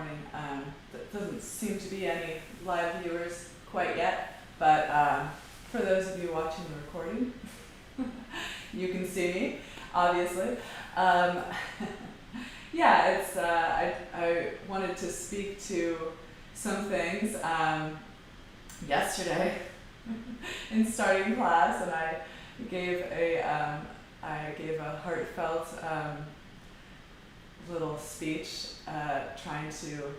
morning. There doesn't seem to be any live viewers quite yet, but for those of you watching the recording, you can see me, obviously. Yeah, it's I wanted to speak to some things yesterday in starting class, and I gave a heartfelt little speech, trying to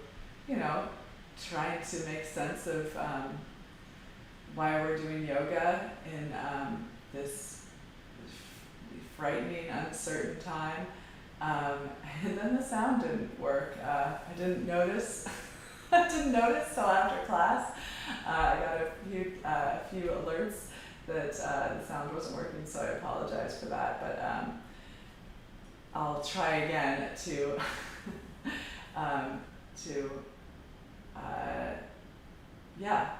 make sense of why we're doing yoga in this frightening, uncertain time. And then the sound didn't work. I didn't notice. I didn't notice till after class. I got a few alerts that the sound wasn't working, so I apologize for that. But I'll try again to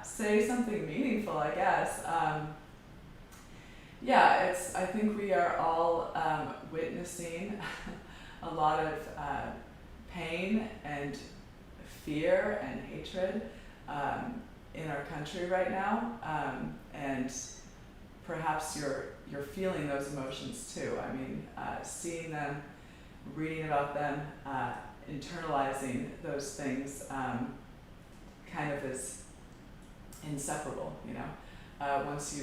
say something meaningful, I guess. I think we are all witnessing a lot of pain and fear and hatred in our country right now, and perhaps you're feeling those emotions too. I mean, seeing them, reading about them, internalizing those things kind of is inseparable, you know. Once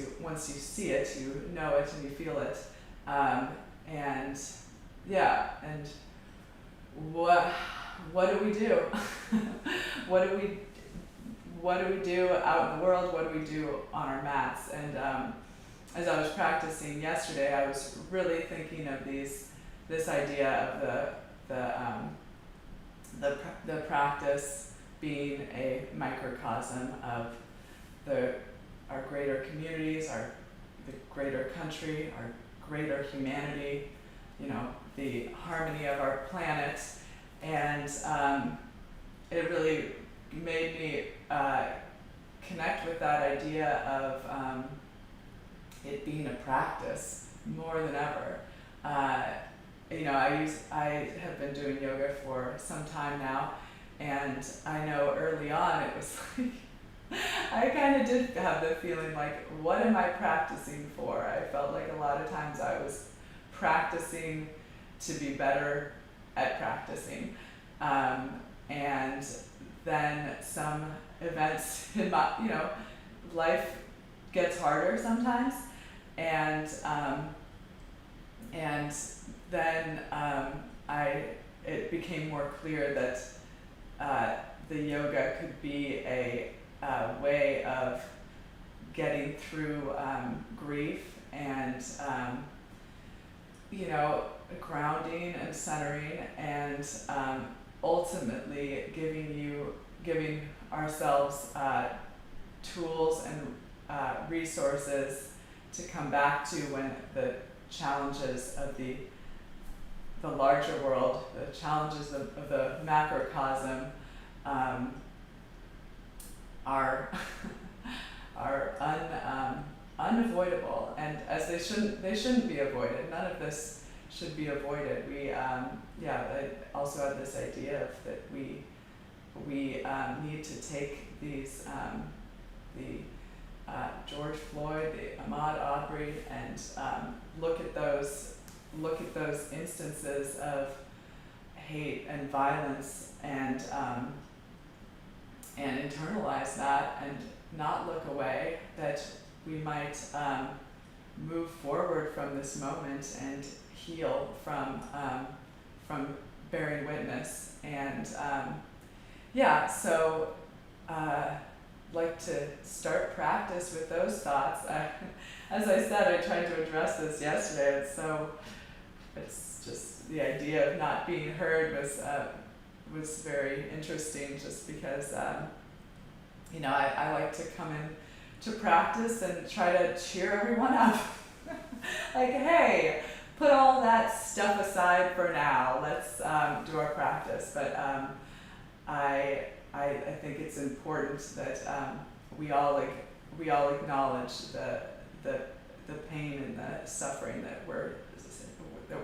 you see it, you know it and you feel it, and what do we do? what do we do out in the world? What do we do on our mats? And as I was practicing yesterday, I was really thinking of this idea of the practice being a microcosm of our greater communities, the greater country, our greater humanity, you know, the harmony of our planet. And it really made me connect with that idea of it being a practice more than ever. I have been doing yoga for some time now, and I know early on it was like, I kind of did have the feeling like, what am I practicing for? I felt like a lot of times I was practicing to be better at practicing. And then some events in my, life gets harder sometimes. And then it became more clear that the yoga could be a way of getting through grief and grounding and centering, and ultimately giving ourselves tools and resources to come back to when the challenges of the larger world, the challenges of the macrocosm are unavoidable, and as they shouldn't be avoided. None of this should be avoided. I also had this idea of that we need to take these the George Floyd, the Ahmaud Arbery, and look at those instances of hate and violence, and internalize that and not look away, that we might move forward from this moment and heal from bearing witness. And like to start practice with those thoughts. As I said, I tried to address this yesterday. It's just the idea of not being heard was very interesting, just because I like to come in to practice and try to cheer everyone up. Like, hey, put all that stuff aside for now. Let's do our practice. But I think it's important that we all acknowledge the pain and the suffering that we're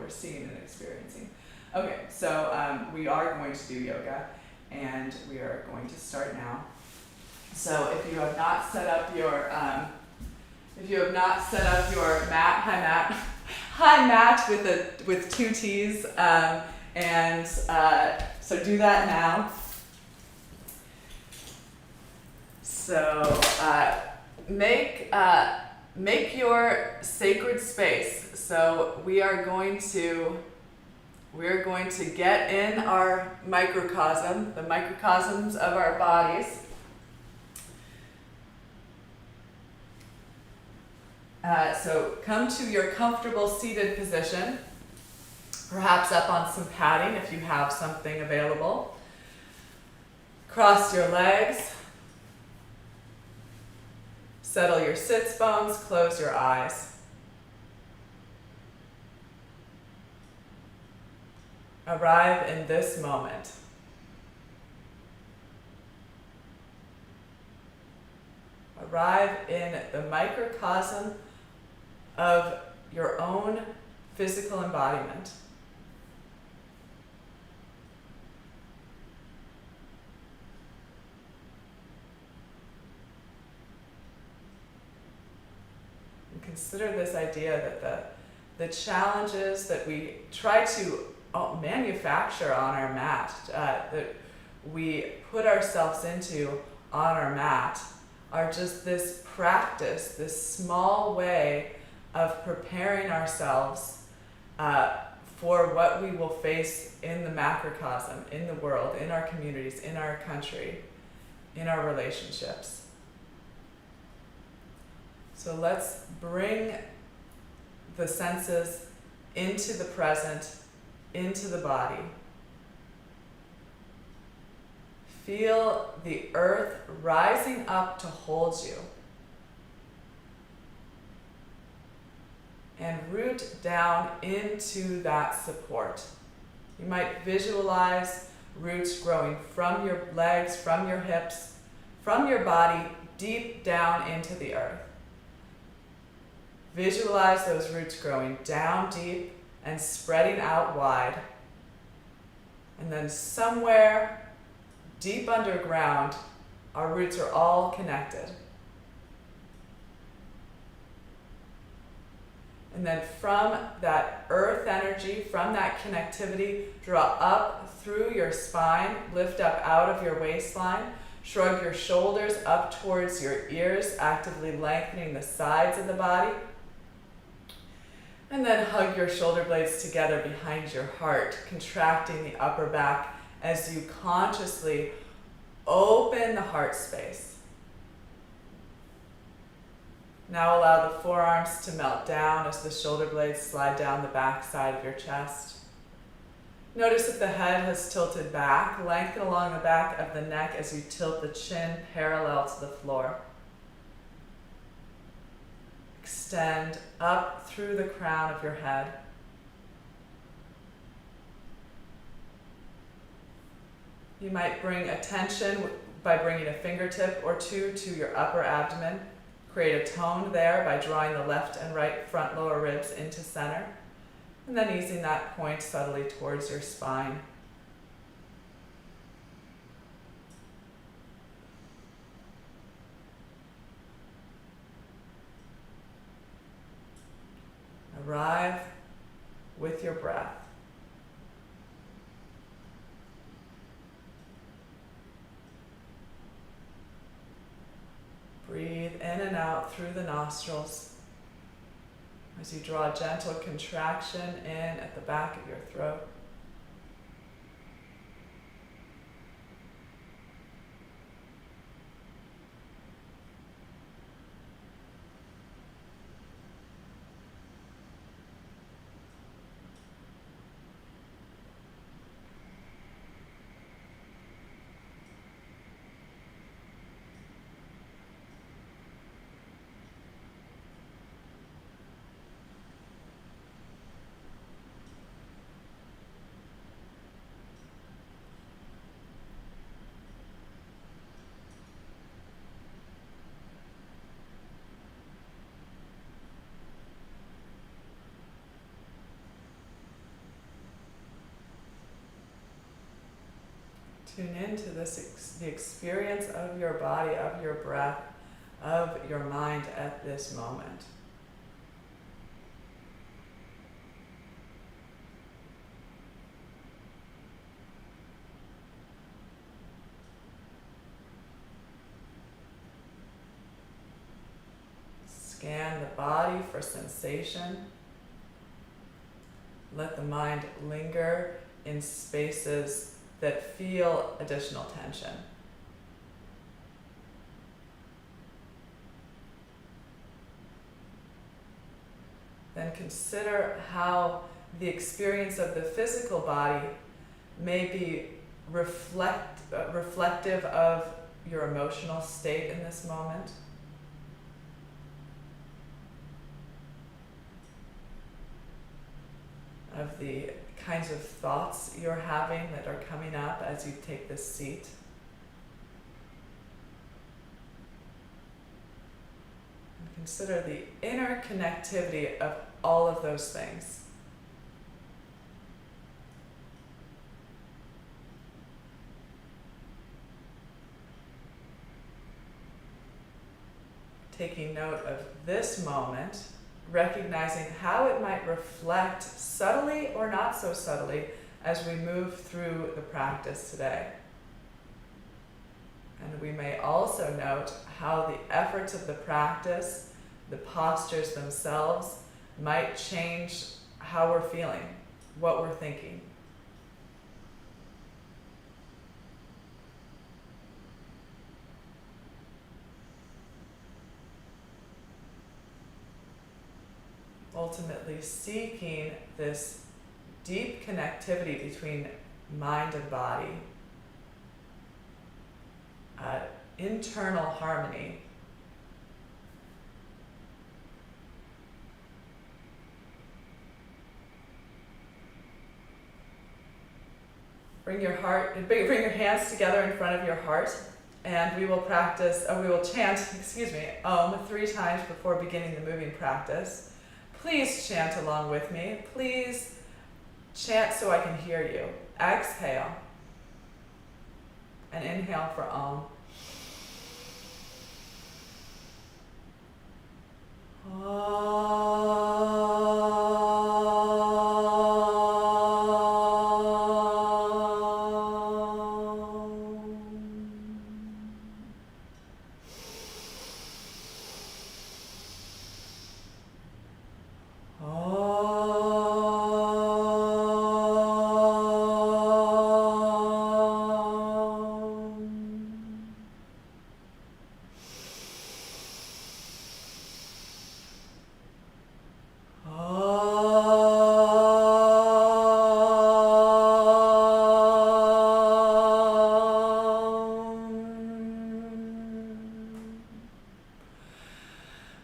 seeing and experiencing. Okay, so we are going to do yoga, and we are going to start now. So if you have not set up your mat, hi Matt with two T's, so do that now. So make your sacred space. So we're going to get in our microcosm, the microcosms of our bodies. So come to your comfortable seated position, perhaps up on some padding if you have something available. Cross your legs. Settle your sits bones, close your eyes. Arrive in this moment. Arrive in the microcosm of your own physical embodiment. And consider this idea that the challenges that we try to manufacture on our mat, that we put ourselves into on our mat, are just this practice, this small way of preparing ourselves for what we will face in the macrocosm, in the world, in our communities, in our country, in our relationships. So let's bring the senses into the present, into the body. Feel the earth rising up to hold you. And root down into that support. You might visualize roots growing from your legs, from your hips, from your body, deep down into the earth. Visualize those roots growing down deep and spreading out wide. And then somewhere deep underground, our roots are all connected. And then from that earth energy, from that connectivity, draw up through your spine, lift up out of your waistline, shrug your shoulders up towards your ears, actively lengthening the sides of the body. And then hug your shoulder blades together behind your heart, contracting the upper back as you consciously open the heart space. Now allow the forearms to melt down as the shoulder blades slide down the back side of your chest. Notice if the head has tilted back, lengthen along the back of the neck as you tilt the chin parallel to the floor. Extend up through the crown of your head. You might bring attention by bringing a fingertip or two to your upper abdomen. Create a tone there by drawing the left and right front lower ribs into center, and then easing that point subtly towards your spine. Arrive with your breath. Breathe in and out through the nostrils as you draw a gentle contraction in at the back of your throat. Tune into the experience of your body, of your breath, of your mind at this moment. Scan the body for sensation. Let the mind linger in spaces that feel additional tension. Then consider how the experience of the physical body may be reflective of your emotional state in this moment. Of the kinds of thoughts you're having that are coming up as you take this seat. And consider the inner connectivity of all of those things. Taking note of this moment, recognizing how it might reflect subtly or not so subtly as we move through the practice today. And we may also note how the efforts of the practice, the postures themselves, might change how we're feeling, what we're thinking. Ultimately seeking this deep connectivity between mind and body, internal harmony. Bring your hands together in front of your heart, and we will chant, Om 3 times before beginning the moving practice. Please chant along with me. Please chant so I can hear you. Exhale. And inhale for Om.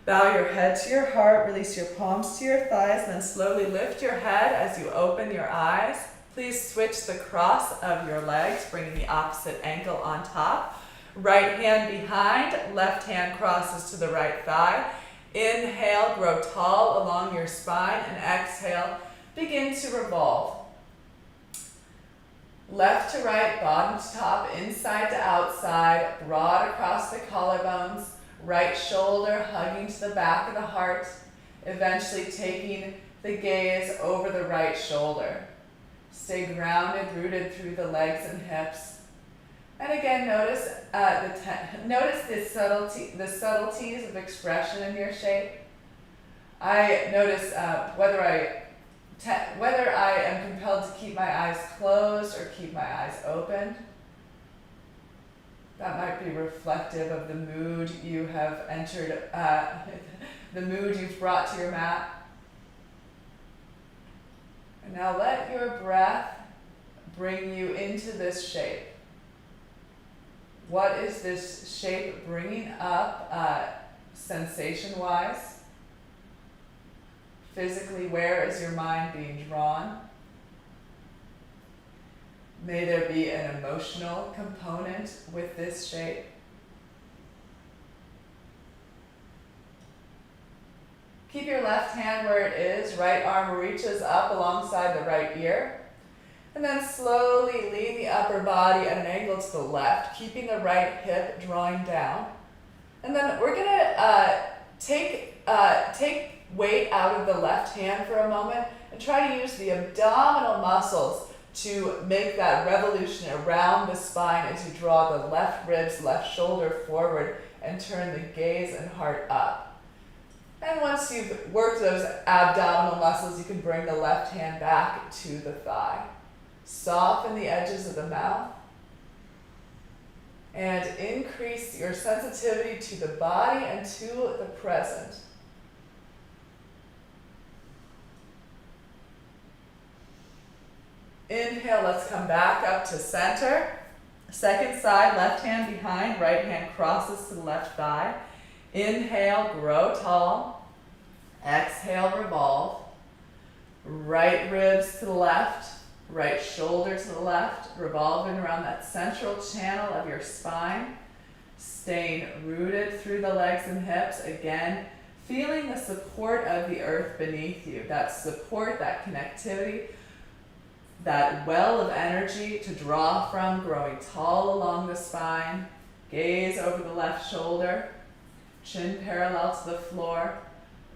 Bow your head to your heart, release your palms to your thighs, and then slowly lift your head as you open your eyes. Please switch the cross of your legs, bringing the opposite ankle on top. Right hand behind, left hand crosses to the right thigh. Inhale, grow tall along your spine, and exhale, begin to revolve. Left to right, bottom to top, inside to outside, broad across the collarbones. Right shoulder hugging to the back of the heart, eventually taking the gaze over the right shoulder. Stay grounded, rooted through the legs and hips. And again, notice the subtleties of expression in your shape. I notice whether I am compelled to keep my eyes closed or keep my eyes open. That might be reflective of the mood you have entered, the mood you've brought to your mat. And now let your breath bring you into this shape. What is this shape bringing up sensation-wise? Physically, where is your mind being drawn? May there be an emotional component with this shape. Keep your left hand where it is, right arm reaches up alongside the right ear. And then slowly lean the upper body at an angle to the left, keeping the right hip drawing down. And then we're gonna take weight out of the left hand for a moment and try to use the abdominal muscles to make that revolution around the spine as you draw the left ribs, left shoulder forward and turn the gaze and heart up. And once you've worked those abdominal muscles, you can bring the left hand back to the thigh. Soften the edges of the mouth and increase your sensitivity to the body and to the present. Inhale, let's come back up to center. Second side, left hand behind, right hand crosses to the left thigh. Inhale, grow tall. Exhale, revolve. Right ribs to the left. Right shoulder to the left, revolving around that central channel of your spine. Staying rooted through the legs and hips. Again, feeling the support of the earth beneath you. That support, that connectivity, that well of energy to draw from, growing tall along the spine. Gaze over the left shoulder. Chin parallel to the floor.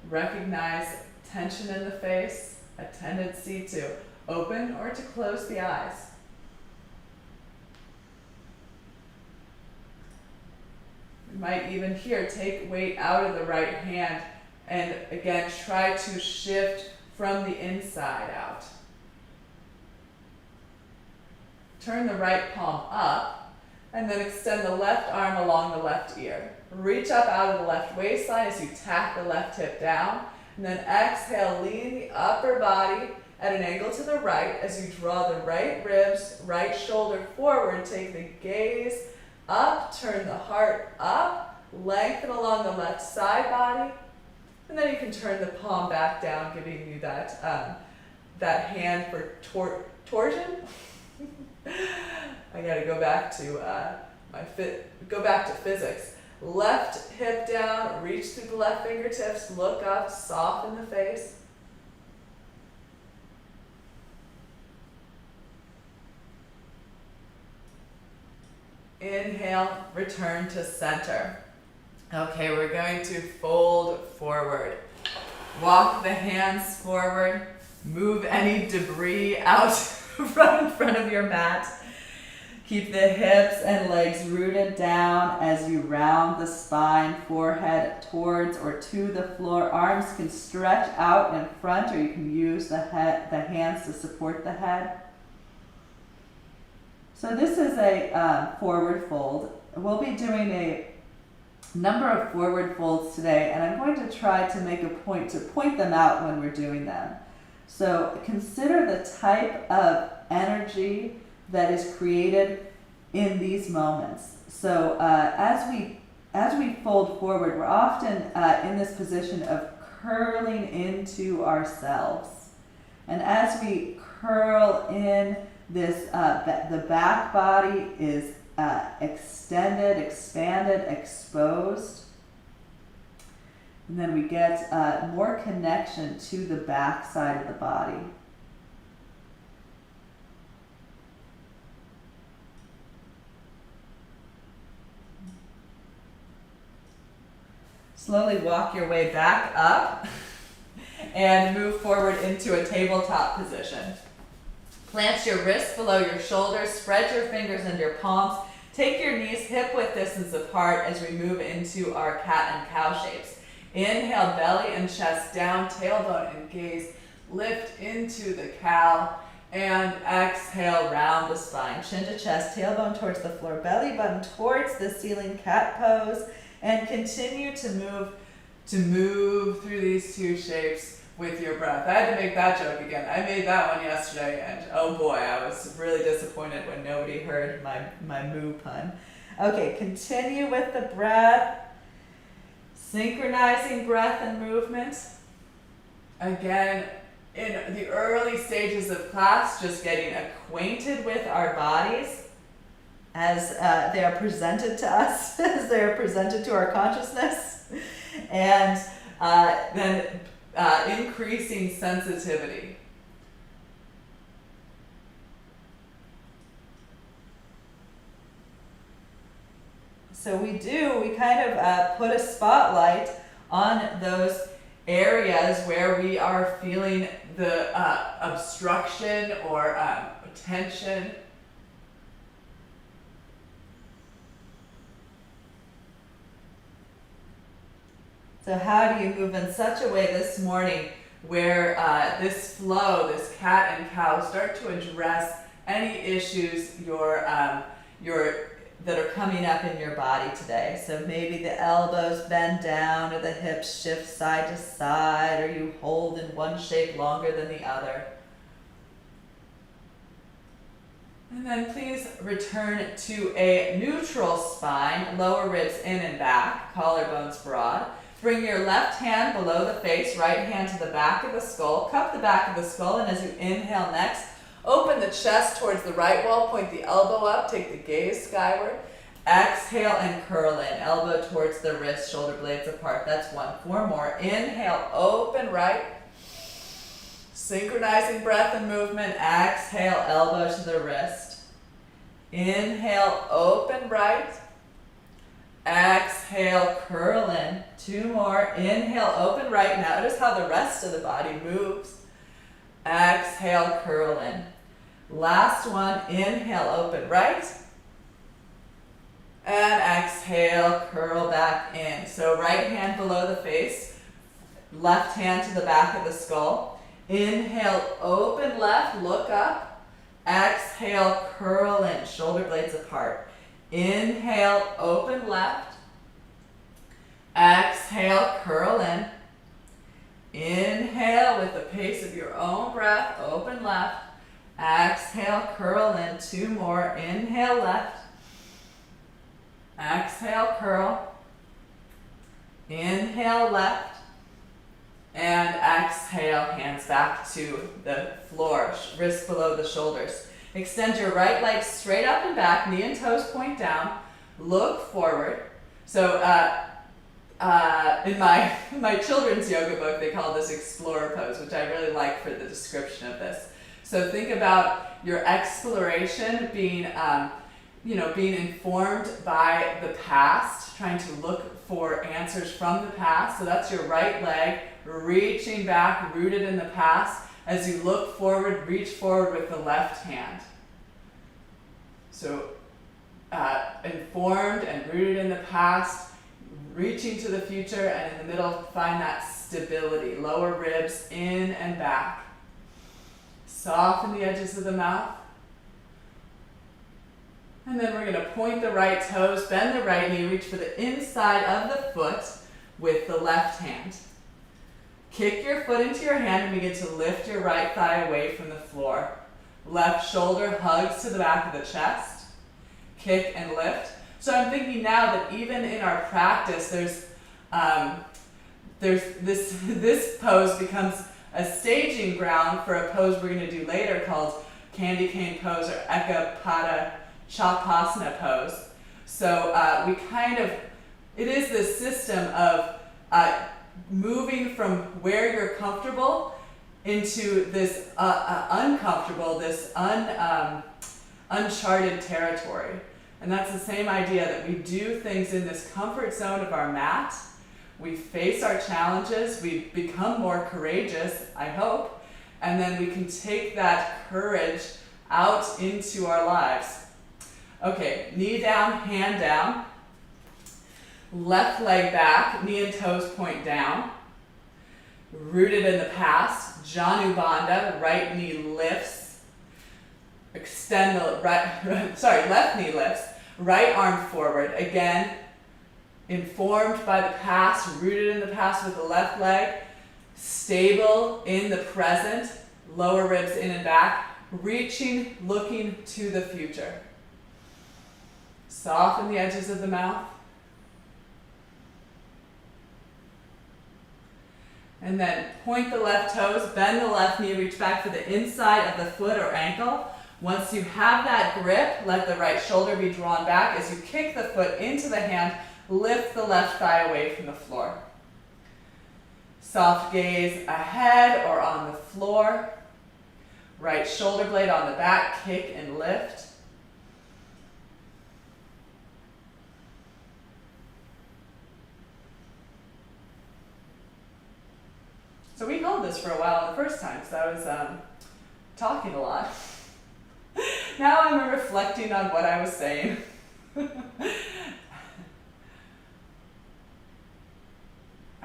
Recognize tension in the face, a tendency to open or to close the eyes. You might even here take weight out of the right hand and again try to shift from the inside out. Turn the right palm up and then extend the left arm along the left ear. Reach up out of the left waistline as you tap the left hip down, and then exhale, lean the upper body at an angle to the right as you draw the right ribs, right shoulder forward. Take the gaze up, turn the heart up, lengthen along the left side body, and then you can turn the palm back down, giving you that hand for torsion. I gotta go back to physics. Left hip down, reach through the left fingertips, look up, soften the face. Inhale, return to center. Okay, we're going to fold forward. Walk the hands forward. Move any debris out from in front of your mat. Keep the hips and legs rooted down as you round the spine, forehead towards or to the floor. Arms can stretch out in front, or you can use the hands to support the head. So this is a forward fold. We'll be doing a number of forward folds today, and I'm going to try to make a point to point them out when we're doing them. So consider the type of energy that is created in these moments. So as we fold forward, we're often in this position of curling into ourselves. And as we curl in, the back body is extended, expanded, exposed. And then we get more connection to the back side of the body. Slowly walk your way back up and move forward into a tabletop position. Plant your wrists below your shoulders, spread your fingers into your palms. Take your knees hip width distance apart as we move into our cat and cow shapes. Inhale, belly and chest down, tailbone and gaze. Lift into the cow and exhale, round the spine. Chin to chest, tailbone towards the floor, belly button towards the ceiling, cat pose. And continue to move through these two shapes with your breath. I had to make that joke again. I made that one yesterday, and oh boy, I was really disappointed when nobody heard my moo pun. Okay, continue with the breath. Synchronizing breath and movement. Again, in the early stages of class, just getting acquainted with our bodies as they are presented to us, as they are presented to our consciousness, and then increasing sensitivity. So we kind of put a spotlight on those areas where we are feeling the obstruction or tension. So how do you move in such a way this morning where this flow, this cat and cow, start to address any issues that are coming up in your body today? So maybe the elbows bend down or the hips shift side to side, or you hold in one shape longer than the other. And then please return to a neutral spine, lower ribs in and back, collarbones broad. Bring your left hand below the face, right hand to the back of the skull. Cup the back of the skull, and as you inhale next, open the chest towards the right wall, point the elbow up, take the gaze skyward. Exhale and curl in, elbow towards the wrist, shoulder blades apart. That's 1. 4 more. Inhale, open right. Synchronizing breath and movement. Exhale, elbow to the wrist. Inhale, open right. Exhale, curl in. 2 more. Inhale, open right. Notice how the rest of the body moves. Exhale, curl in. Last one. Inhale, open right. And exhale, curl back in. So right hand below the face, left hand to the back of the skull. Inhale, open left, look up. Exhale, curl in, shoulder blades apart. Inhale, open left. Exhale, curl in. Inhale with the pace of your own breath, open left. Exhale, curl in. 2 more. Inhale, left. Exhale, curl. Inhale, left. And exhale, hands back to the floor, wrists below the shoulders. Extend your right leg straight up and back, knee and toes point down. Look forward. So in my children's yoga book, they call this explorer pose, which I really like for the description of this. So think about your exploration being being informed by the past, trying to look for answers from the past. So that's your right leg reaching back, rooted in the past. As you look forward, reach forward with the left hand. So informed and rooted in the past, reaching to the future, and in the middle, find that stability. Lower ribs in and back. Soften the edges of the mouth. And then we're going to point the right toes, bend the right knee, reach for the inside of the foot with the left hand. Kick your foot into your hand and begin to lift your right thigh away from the floor. Left shoulder hugs to the back of the chest. Kick and lift. So I'm thinking now that even in our practice, there's this pose becomes a staging ground for a pose we're going to do later called candy cane pose or Ekapada Chapasana pose. So it is this system of moving from where you're comfortable into this uncomfortable, this uncharted territory. And that's the same idea that we do things in this comfort zone of our mat. We face our challenges, we become more courageous, I hope, and then we can take that courage out into our lives. Okay, knee down, hand down. Left leg back, knee and toes point down. Rooted in the past, Janu Bandha, right knee lifts. Extend the left knee lifts. Right arm forward. Again, informed by the past, rooted in the past with the left leg. Stable in the present, lower ribs in and back. Reaching, looking to the future. Soften the edges of the mouth. And then point the left toes, bend the left knee, reach back for the inside of the foot or ankle. Once you have that grip, let the right shoulder be drawn back. As you kick the foot into the hand, lift the left thigh away from the floor. Soft gaze ahead or on the floor. Right shoulder blade on the back, kick and lift. filmed this for a while the first time, because I was talking a lot. Now I'm reflecting on what I was saying.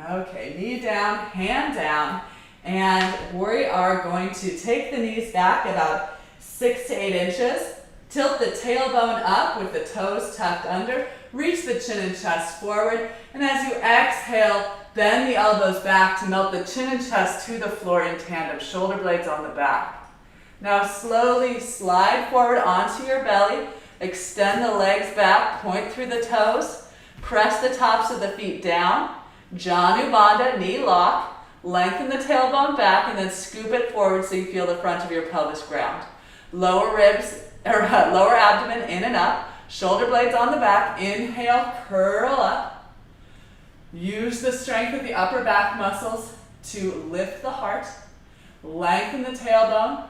Okay, knee down, hand down, and we are going to take the knees back about 6 to 8 inches. Tilt the tailbone up with the toes tucked under. Reach the chin and chest forward. And as you exhale, bend the elbows back to melt the chin and chest to the floor in tandem. Shoulder blades on the back. Now slowly slide forward onto your belly. Extend the legs back. Point through the toes. Press the tops of the feet down. JUN-02-20, knee lock. Lengthen the tailbone back and then scoop it forward so you feel the front of your pelvis ground. Lower ribs, or lower abdomen in and up. Shoulder blades on the back. Inhale, curl up. Use the strength of the upper back muscles to lift the heart. Lengthen the tailbone.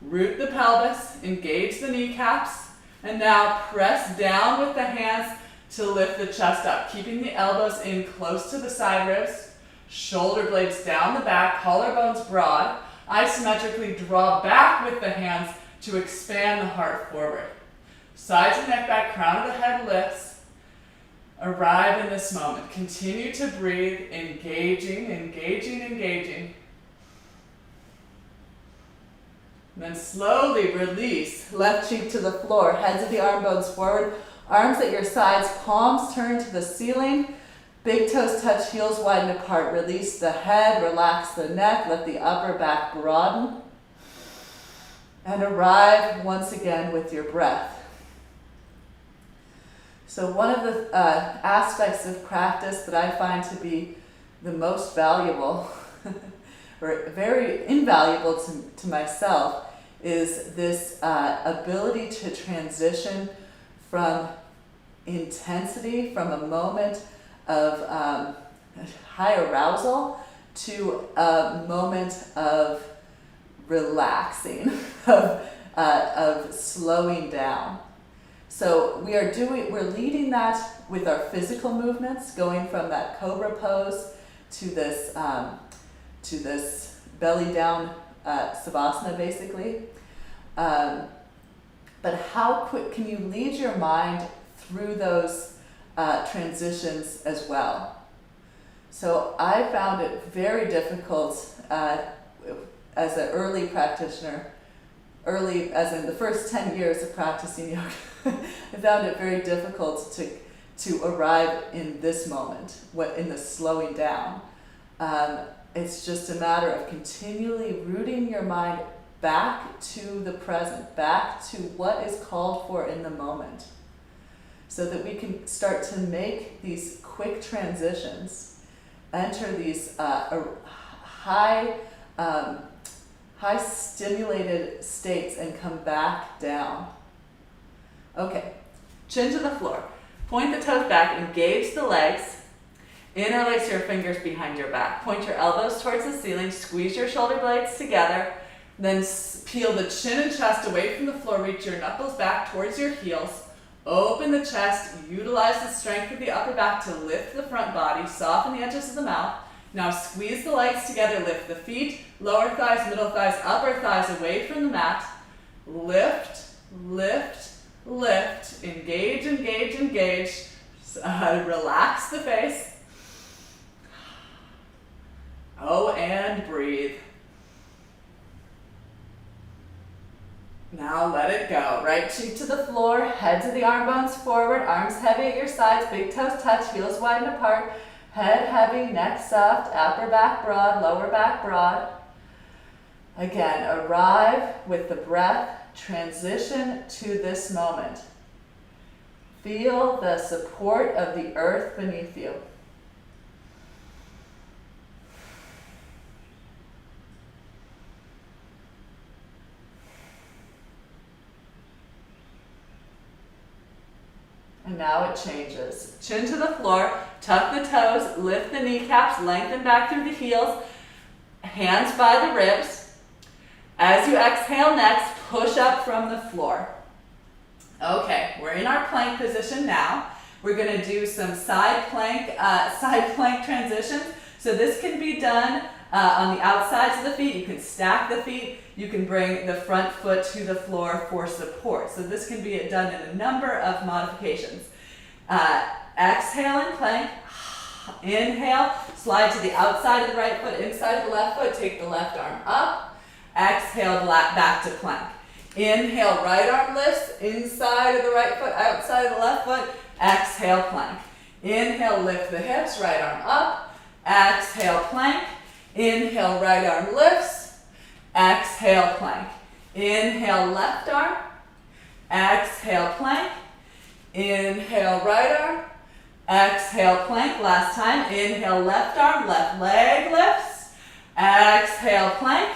Root the pelvis. Engage the kneecaps. And now press down with the hands to lift the chest up. Keeping the elbows in close to the side ribs. Shoulder blades down the back. Collarbones broad. Isometrically draw back with the hands to expand the heart forward. Sides of neck back, crown of the head lifts. Arrive in this moment. Continue to breathe, engaging, engaging, engaging. And then slowly release. Left cheek to the floor, heads of the arm bones forward, arms at your sides, palms turn to the ceiling. Big toes touch, heels widen apart. Release the head, relax the neck, let the upper back broaden. And arrive once again with your breath. So one of the aspects of practice that I find to be the most valuable, or very invaluable to myself, is this ability to transition from intensity, from a moment of high arousal to a moment of relaxing, of slowing down. So we're leading that with our physical movements, going from that cobra pose to this belly down savasana, basically. But how quick can you lead your mind through those transitions as well? So I found it very difficult as an early practitioner, as in the first 10 years of practicing yoga, I found it very difficult to arrive in this moment, in the slowing down. It's just a matter of continually rooting your mind back to the present, back to what is called for in the moment, so that we can start to make these quick transitions, enter these high stimulated states and come back down. Okay, chin to the floor. Point the toes back, engage the legs. Interlace your fingers behind your back. Point your elbows towards the ceiling, squeeze your shoulder blades together, then peel the chin and chest away from the floor, reach your knuckles back towards your heels. Open the chest, utilize the strength of the upper back to lift the front body, soften the edges of the mouth. Now squeeze the legs together, lift the feet, lower thighs, middle thighs, upper thighs away from the mat. Lift, lift, lift, engage, engage, engage. Relax the face. Oh, and breathe. Now let it go. Right cheek to the floor, head to the arm bones forward, arms heavy at your sides, big toes touch, heels widen apart, head heavy, neck soft, upper back broad, lower back broad. Again, arrive with the breath, transition to this moment. Feel the support of the earth beneath you. And now it changes. Chin to the floor, tuck the toes, lift the kneecaps, lengthen back through the heels, hands by the ribs. As you exhale next, push up from the floor. Okay, we're in our plank position now. We're going to do some side plank transitions. So this can be done On the outsides of the feet, you can stack the feet. You can bring the front foot to the floor for support. So this can be done in a number of modifications. Exhale and plank. Inhale, slide to the outside of the right foot, inside of the left foot, take the left arm up. Exhale, back to plank. Inhale, right arm lifts, inside of the right foot, outside of the left foot. Exhale, plank. Inhale, lift the hips, right arm up. Exhale, plank. Inhale, right arm lifts. Exhale, plank. Inhale, left arm. Exhale, plank. Inhale, right arm. Exhale, plank. Last time. Inhale, left arm, left leg lifts. Exhale, plank.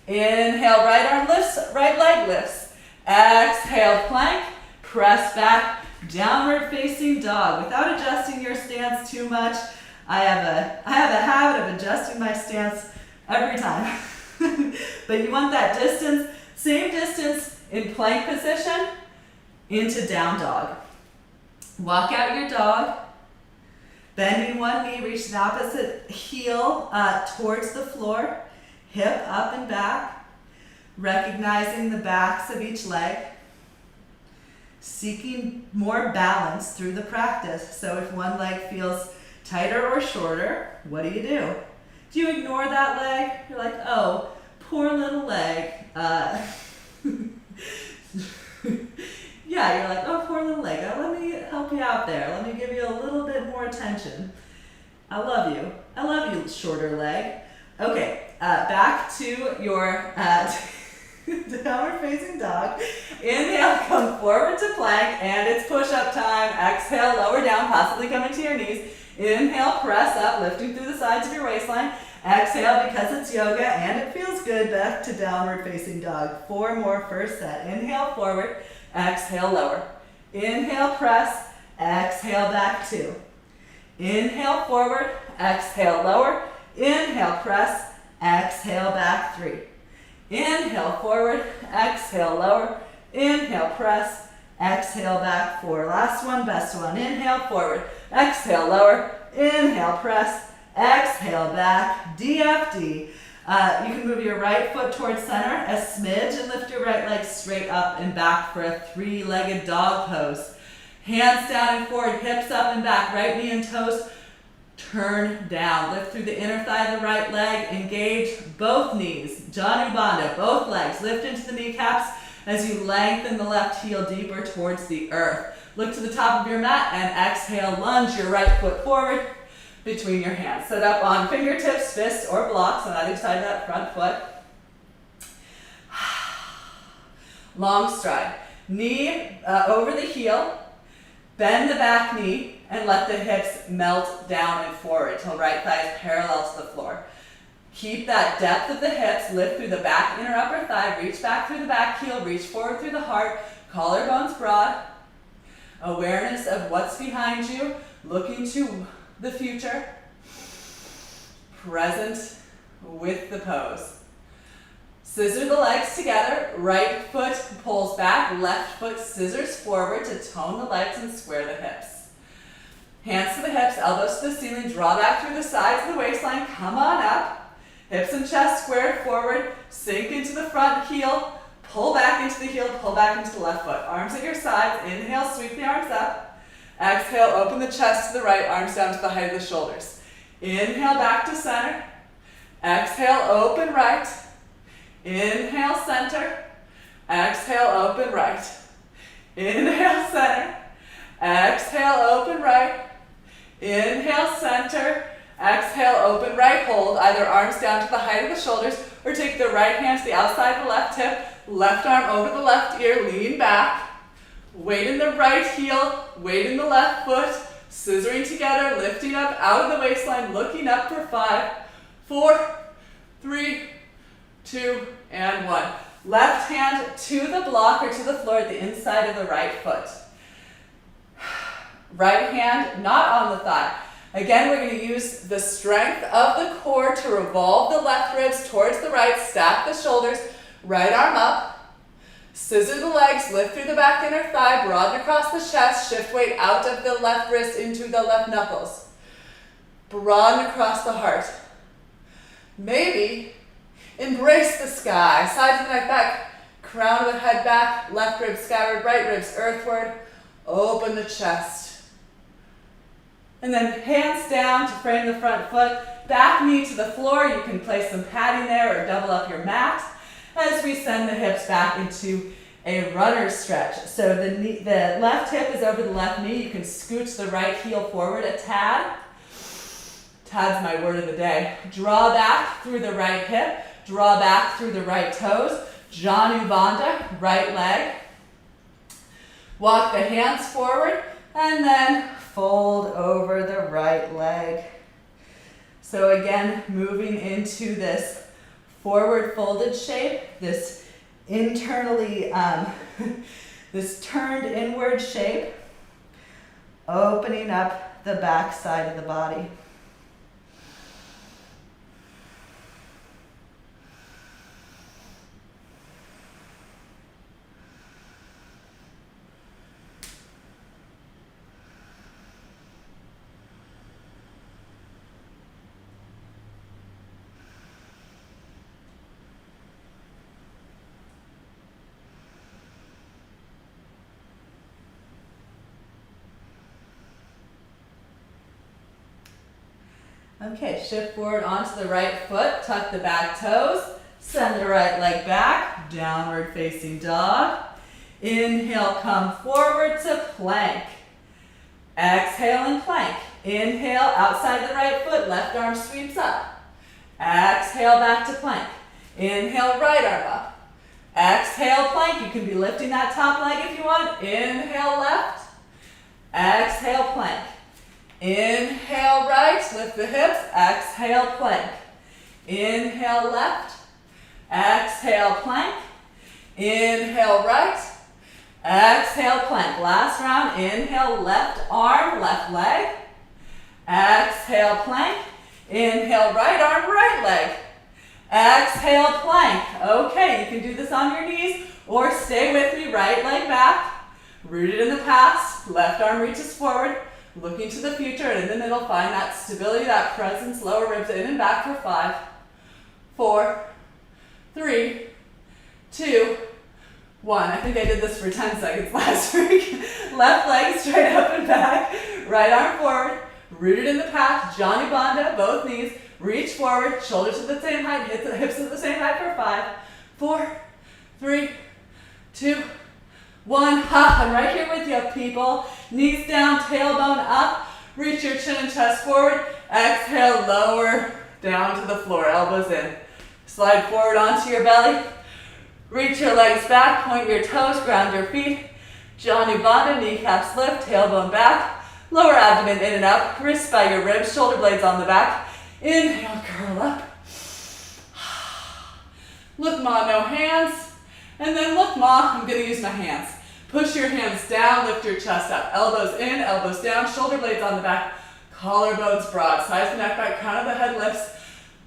Inhale, right arm lifts, right leg lifts. Exhale, plank. Press back, downward facing dog. Without adjusting your stance too much, I have a habit of adjusting my stance every time. But you want that distance, same distance in plank position into down dog. Walk out your dog. Bending one knee, reach the opposite heel towards the floor. Hip up and back. Recognizing the backs of each leg. Seeking more balance through the practice. So if one leg feels tighter or shorter, what do? Do you ignore that leg? You're like, oh, poor little leg. Yeah, you're like, oh, poor little leg. Let me help you out there. Let me give you a little bit more attention. I love you. I love you, shorter leg. Okay, back to your downward facing dog. Inhale, come forward to plank, and it's push-up time. Exhale, lower down, possibly coming to your knees. Inhale, press up, lifting through the sides of your waistline. Exhale, because it's yoga and it feels good, back to downward facing dog. 4 more, first set. Inhale, forward. Exhale, lower. Inhale, press. Exhale, back 2. Inhale, forward. Exhale, lower. Inhale, press. Exhale, back 3. Inhale, forward. Exhale, lower. Inhale, press. Exhale, back 4. Last one, best one. Inhale, forward. Exhale, lower. Inhale, press. Exhale, back. DFD. You can move your right foot towards center a smidge and lift your right leg straight up and back for a 3-legged dog pose. Hands down and forward, hips up and back, right knee and toes turn down. Lift through the inner thigh of the right leg, engage both knees. JUN-02-2020, both legs. Lift into the kneecaps as you lengthen the left heel deeper towards the earth. Look to the top of your mat and exhale, lunge your right foot forward between your hands. Sit up on fingertips, fists, or blocks on either side of that front foot. Long stride. Knee over the heel. Bend the back knee and let the hips melt down and forward till right thigh is parallel to the floor. Keep that depth of the hips. Lift through the back inner upper thigh. Reach back through the back heel. Reach forward through the heart. Collarbones broad. Awareness of what's behind you. Looking to the future, present with the pose. Scissor the legs together, right foot pulls back, left foot scissors forward to tone the legs and square the hips. Hands to the hips, elbows to the ceiling, draw back through the sides of the waistline, come on up. Hips and chest squared forward, sink into the front heel, pull back into the heel, pull back into the left foot. Arms at your sides, inhale, sweep the arms up. Exhale, open the chest to the right, arms down to the height of the shoulders. Inhale, back to center. Exhale, open right. Inhale, center. Exhale, open right. Inhale, center. Exhale, open right. Inhale, center. Exhale, open right. Hold either arms down to the height of the shoulders or take the right hand to the outside of the left hip. Left arm over the left ear, lean back. Weight in the right heel, weight in the left foot, scissoring together, lifting up out of the waistline, looking up for 5, 4, 3, 2, and 1. Left hand to the block or to the floor at the inside of the right foot. Right hand not on the thigh. Again, we're going to use the strength of the core to revolve the left ribs towards the right, stack the shoulders, right arm up. Scissor the legs, lift through the back inner thigh, broaden across the chest, shift weight out of the left wrist into the left knuckles. Broaden across the heart. Maybe embrace the sky. Sides of the neck back, crown of the head back, left rib skyward, right ribs earthward. Open the chest. And then hands down to frame the front foot, back knee to the floor. You can place some padding there or double up your mat as we send the hips back into a runner stretch. So the left hip is over the left knee. You can scooch the right heel forward a tad. Tad's my word of the day. Draw back through the right hip. Draw back through the right toes. JUN-02-2020, right leg. Walk the hands forward and then fold over the right leg. So again, moving into this forward folded shape, this internally, this turned inward shape, opening up the back side of the body. Okay, shift forward onto the right foot, tuck the back toes, send the right leg back, downward facing dog. Inhale, come forward to plank. Exhale and plank. Inhale, outside the right foot, left arm sweeps up. Exhale, back to plank. Inhale, right arm up. Exhale, plank. You can be lifting that top leg if you want. Inhale, left. Exhale, plank. Inhale, right, lift the hips, exhale, plank. Inhale, left, exhale, plank. Inhale, right, exhale, plank. Last round, inhale, left arm, left leg. Exhale, plank. Inhale, right arm, right leg. Exhale, plank. Okay, you can do this on your knees or stay with me, right leg back, rooted in the past, left arm reaches forward. Looking to the future, and in the middle, find that stability, that presence, lower ribs in and back for 5, 4, 3, 2, 1. I think I did this for 10 seconds last week. Left leg straight up and back, right arm forward, rooted in the past, JUN-02-2020, both knees, reach forward, shoulders at the same height, hips at the same height for 5, 4, 3, 2, 1. Ha, I'm right here with you, people. Knees down, tailbone up. Reach your chin and chest forward. Exhale, lower down to the floor, elbows in. Slide forward onto your belly. Reach your legs back, point your toes, ground your feet. JUN-02-2020, kneecaps lift, tailbone back. Lower abdomen in and up. Wrists by your ribs, shoulder blades on the back. Inhale, curl up. Look, ma, no hands. And then look, ma, I'm gonna use my hands. Push your hands down, lift your chest up. Elbows in, elbows down, shoulder blades on the back, collarbones broad, sides of the neck back, crown of the head lifts.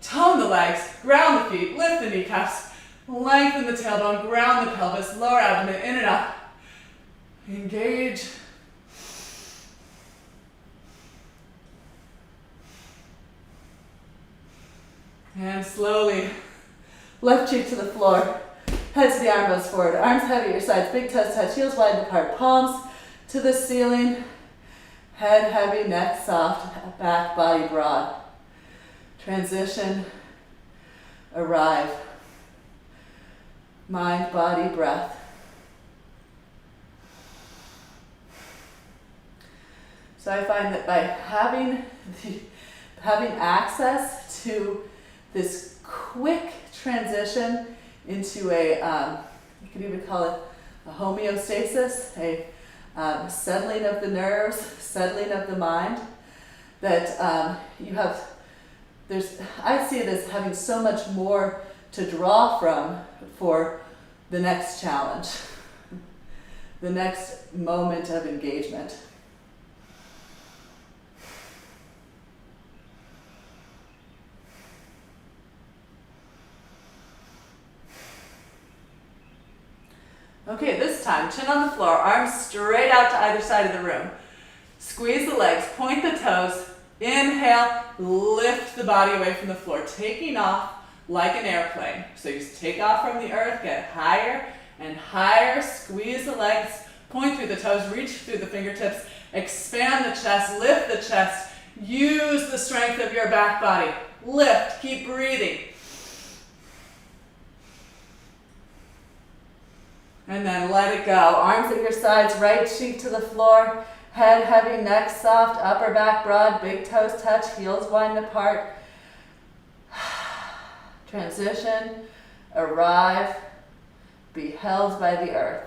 Tone the legs, ground the feet, lift the kneecaps, lengthen the tailbone, ground the pelvis, lower abdomen in and up. Engage. And slowly, left cheek to the floor. Head to the arm bows forward, arms heavy at your sides, big toes touch, heels wide apart, palms to the ceiling, head heavy, neck soft, back body broad. Transition, arrive. Mind, body, breath. So I find that by having access to this quick transition into a, you could even call it a homeostasis, a settling of the nerves, settling of the mind, that you have, I see it as having so much more to draw from for the next challenge, the next moment of engagement. Okay, this time, chin on the floor, arms straight out to either side of the room. Squeeze the legs, point the toes, Inhale, lift the body away from the floor, taking off like an airplane. So you take off from the earth, get higher and higher, squeeze the legs, point through the toes, reach through the fingertips, expand the chest, lift the chest, use the strength of your back body. Lift, keep breathing. And then let it go. Arms at your sides, right cheek to the floor, head heavy, neck soft, upper back broad, big toes touch, heels widen apart. Transition, arrive, be held by the earth.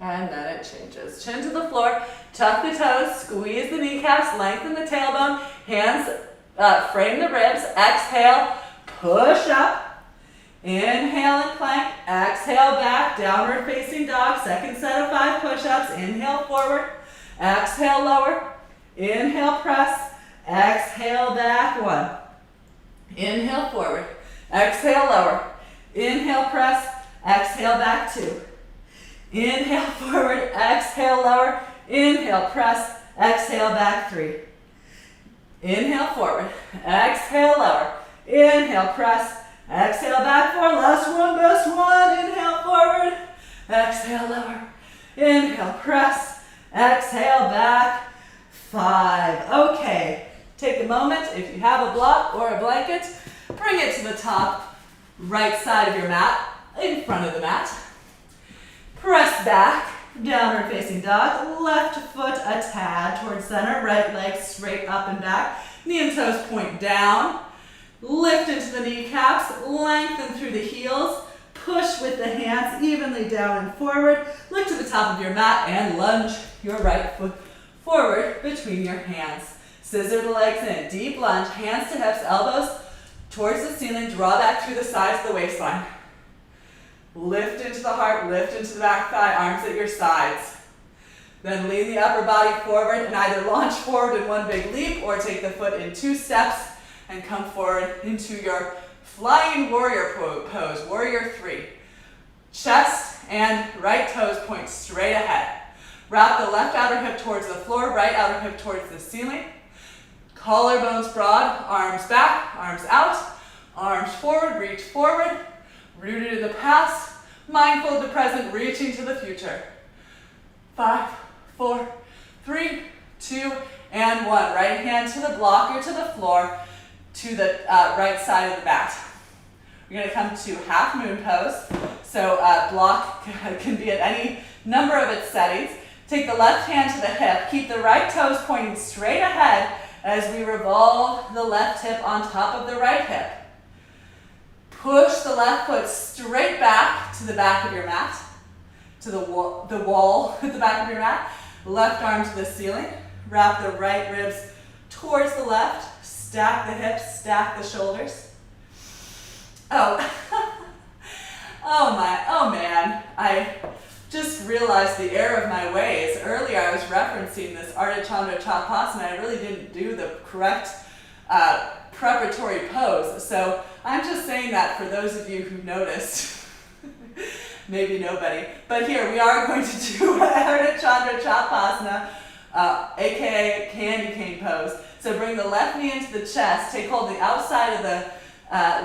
And then it changes. Chin to the floor, tuck the toes, squeeze the kneecaps, lengthen the tailbone, hands frame the ribs. Exhale, push up. Inhale and plank. Exhale back, downward facing dog. Second set of 5 push-ups. Inhale forward. Exhale lower. Inhale press. Exhale back 1. Inhale forward. Exhale lower. Inhale press. Exhale back 2. Inhale forward, exhale lower, inhale press, exhale back 3. Inhale forward, exhale lower, inhale press, exhale back 4, last one, inhale forward, exhale lower, inhale press, exhale back 5. Okay, take a moment, if you have a block or a blanket, bring it to the top right side of your mat, in front of the mat. Press back, downward facing dog, left foot a tad towards center, right leg straight up and back, knee and toes point down, lift into the kneecaps, lengthen through the heels, push with the hands evenly down and forward, look to the top of your mat and lunge your right foot forward between your hands. Scissor the legs in, deep lunge, hands to hips, elbows towards the ceiling, draw back through the sides of the waistline. Lift into the heart, lift into the back thigh, arms at your sides. Then lean the upper body forward and either launch forward in one big leap or take the foot in 2 steps and come forward into your flying warrior pose, warrior 3. Chest and right toes point straight ahead. Wrap the left outer hip towards the floor, right outer hip towards the ceiling. Collarbones broad, arms back, arms out, arms forward, reach forward. Rooted in the past, mindful of the present, reaching to the future. 5, 4, 3, 2, and 1. Right hand to the block or to the floor, to the right side of the mat. We're going to come to half moon pose. So block can be at any number of its settings. Take the left hand to the hip. Keep the right toes pointing straight ahead as we revolve the left hip on top of the right hip. Push the left foot straight back to the back of your mat, to the wall at the back of your mat. Left arm to the ceiling. Wrap the right ribs towards the left. Stack the hips, stack the shoulders. Oh, oh man. I just realized the error of my ways. Earlier I was referencing this Ardha Chandra Chakasana. I really didn't do the correct preparatory pose. So I'm just saying that for those of you who noticed. Maybe nobody. But here we are going to do Ardha Chandra Chakasana, aka candy cane pose. So bring the left knee into the chest, take hold of the outside of the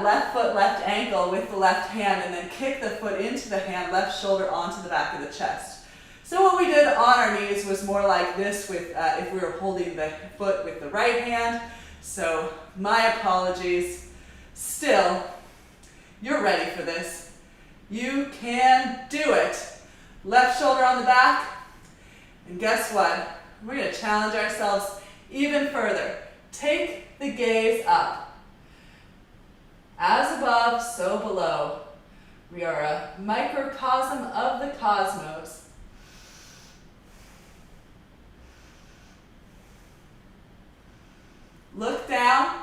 left foot, left ankle with the left hand, and then kick the foot into the hand, left shoulder onto the back of the chest. So what we did on our knees was more like this with if we were holding the foot with the right hand. So my apologies. Still, you're ready for this. You can do it. Left shoulder on the back. And guess what? We're going to challenge ourselves even further. Take the gaze up. As above, so below. We are a microcosm of the cosmos. Look down.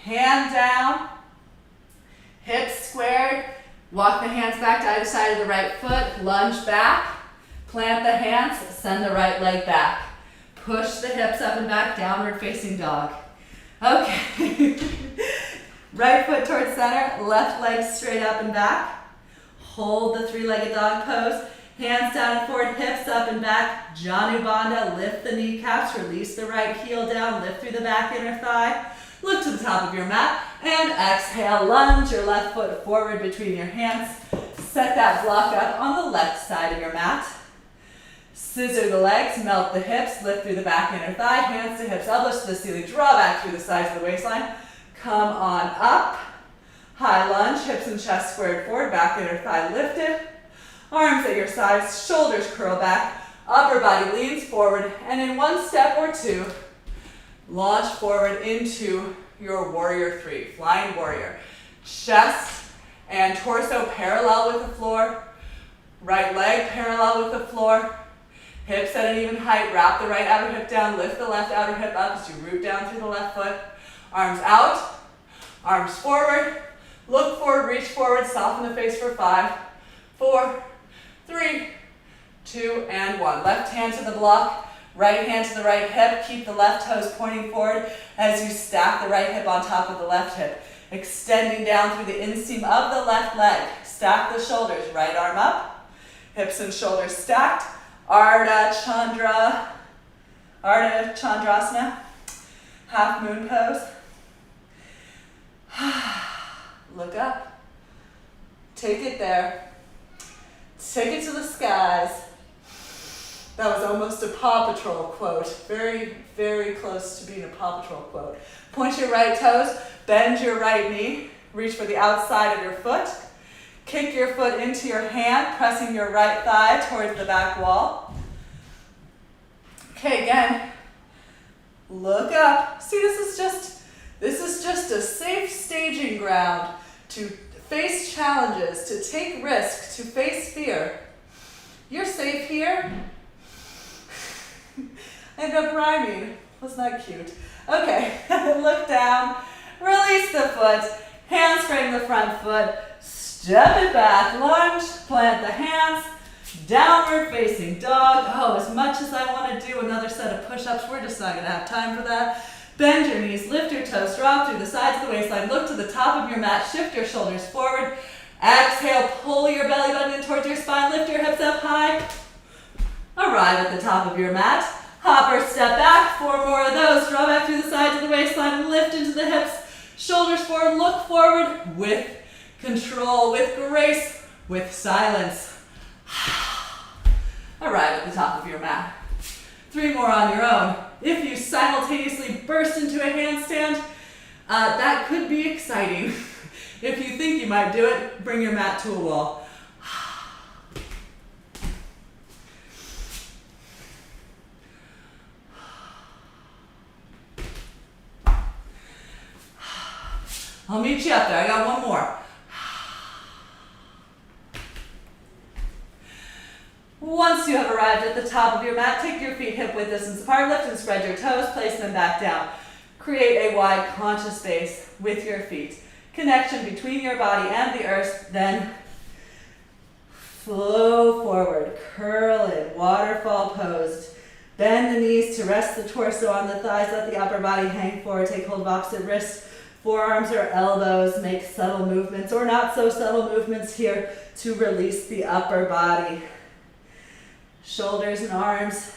Hand down, hips squared, walk the hands back to either side of the right foot, lunge back, plant the hands, send the right leg back. Push the hips up and back, downward facing dog. Okay. Right foot towards center, left leg straight up and back. Hold the three-legged dog pose. Hands down and forward, hips up and back. JUN-02-20, lift the kneecaps, release the right heel down, lift through the back inner thigh. Look to the top of your mat and exhale, lunge your left foot forward between your hands. Set that block up on the left side of your mat. Scissor the legs, melt the hips, lift through the back inner thigh, hands to hips, elbows to the ceiling, draw back through the sides of the waistline. Come on up, high lunge, hips and chest squared forward, back inner thigh lifted. Arms at your sides, shoulders curl back, upper body leans forward, and in one step or two, launch forward into your warrior three, flying warrior. Chest and torso parallel with the floor, right leg parallel with the floor, hips at an even height, wrap the right outer hip down, lift the left outer hip up as you root down through the left foot. Arms out, arms forward, look forward, reach forward, soften the face for 5, 4, 3, 2, and 1. Left hand to the block, right hand to the right hip. Keep the left toes pointing forward as you stack the right hip on top of the left hip. Extending down through the inseam of the left leg. Stack the shoulders, right arm up, hips and shoulders stacked. Ardha Chandrasana, half moon pose. Look up, take it there, take it to the skies. That was almost a Paw Patrol quote. Very, very close to being a Paw Patrol quote. Point your right toes, bend your right knee, reach for the outside of your foot. Kick your foot into your hand, pressing your right thigh towards the back wall. Okay, again, look up. See, this is just a safe staging ground to face challenges, to take risks, to face fear. You're safe here. I ended up rhyming. Wasn't that cute? Okay, look down, release the foot, hands frame the front foot, step it back, lunge, plant the hands, downward facing dog. Oh, as much as I want to do another set of push-ups, we're just not going to have time for that. Bend your knees, lift your toes, drop through the sides of the waistline, look to the top of your mat, shift your shoulders forward. Exhale, pull your belly button in towards your spine, lift your hips up high. Arrive at the top of your mat. Hop or step back, 4 more of those. Draw back through the sides of the waistline, lift into the hips, shoulders forward, look forward with control, with grace, with silence. Arrive at the top of your mat. 3 more on your own. If you simultaneously burst into a handstand, that could be exciting. If you think you might do it, bring your mat to a wall. I'll meet you up there. I got 1 more. Once you have arrived at the top of your mat, take your feet hip width distance apart, lift and spread your toes, place them back down. Create a wide conscious space with your feet. Connection between your body and the earth, then flow forward, curl in, waterfall posed. Bend the knees to rest the torso on the thighs, let the upper body hang forward, take hold of opposite wrists, forearms or elbows, make subtle movements or not so subtle movements here to release the upper body. Shoulders and arms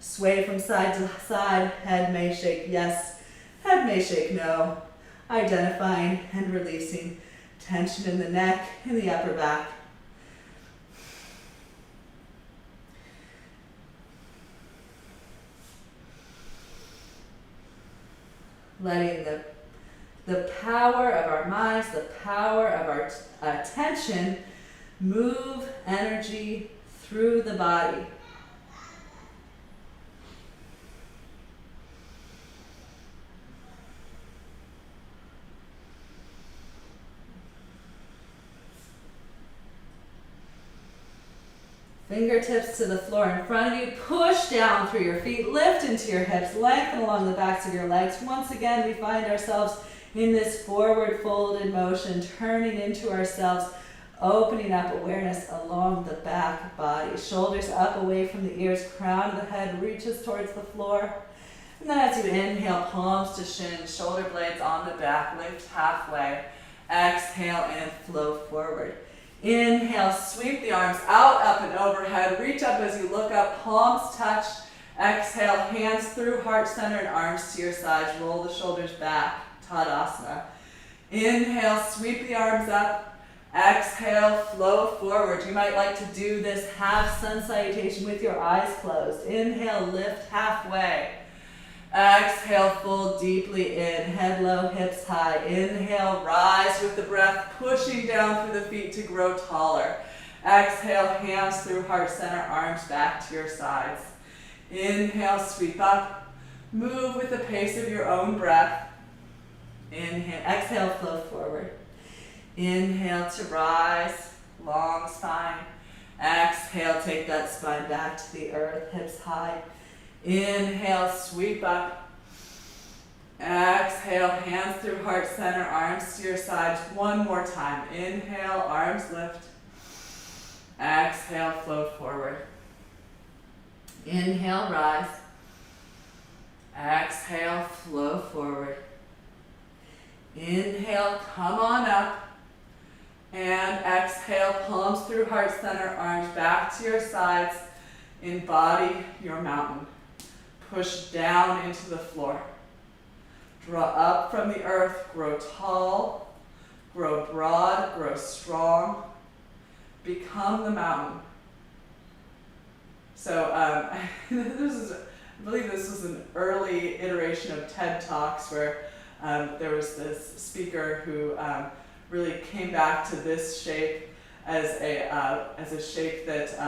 sway from side to side. Head may shake yes, head may shake no. Identifying and releasing tension in the neck, in the upper back. Letting the power of our minds, the power of our attention move energy through the body. Fingertips to the floor in front of you. Push down through your feet. Lift into your hips. Lengthen along the backs of your legs. Once again, we find ourselves in this forward folded motion, turning into ourselves, Opening up awareness along the back body. Shoulders up away from the ears, crown of the head reaches towards the floor. And then as you inhale, palms to shins, shoulder blades on the back, lift halfway. Exhale and flow forward. Inhale, sweep the arms out, up and overhead. Reach up as you look up, palms touch. Exhale, hands through heart center and arms to your sides. Roll the shoulders back, Tadasana. Inhale, sweep the arms up. Exhale, flow forward. You might like to do this half sun salutation with your eyes closed. Inhale, lift halfway. Exhale, fold deeply in. Head low, hips high. Inhale, rise with the breath, pushing down through the feet to grow taller. Exhale, hands through heart center, arms back to your sides. Inhale, sweep up. Move with the pace of your own breath. Inhale, exhale, flow forward. Inhale to rise, long spine. Exhale, take that spine back to the earth, hips high. Inhale, sweep up. Exhale, hands through heart center, arms to your sides. One more time. Inhale, arms lift. Exhale, flow forward. Inhale, rise. Exhale, flow forward. Inhale, come on up. And exhale, palms through heart center, arms back to your sides. Embody your mountain. Push down into the floor. Draw up from the earth, grow tall, grow broad, grow strong. Become the mountain. So I believe this was an early iteration of TED Talks where there was this speaker who really came back to this shape as a shape that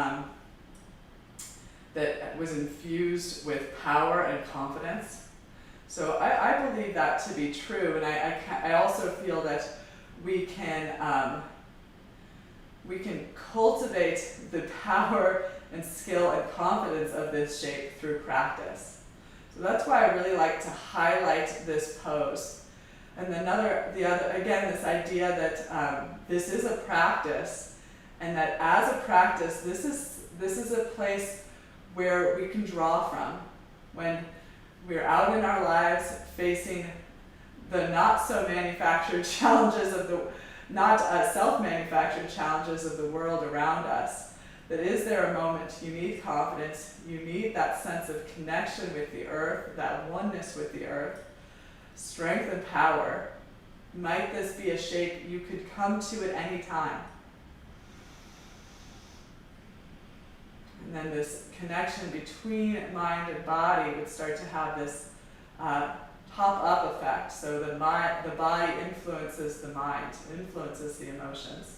that was infused with power and confidence. So I believe that to be true, and I also feel that we can cultivate the power and skill and confidence of this shape through practice. So that's why I really like to highlight this pose. And again, this idea that this is a practice, and that as a practice, this is a place where we can draw from when we're out in our lives facing the not so manufactured challenges of the self-manufactured challenges of the world around us. That is there a moment you need confidence, you need that sense of connection with the earth, that oneness with the earth, strength and power. Might this be a shape you could come to at any time? And then this connection between mind and body would start to have this top-up effect. So the body influences the mind, influences the emotions.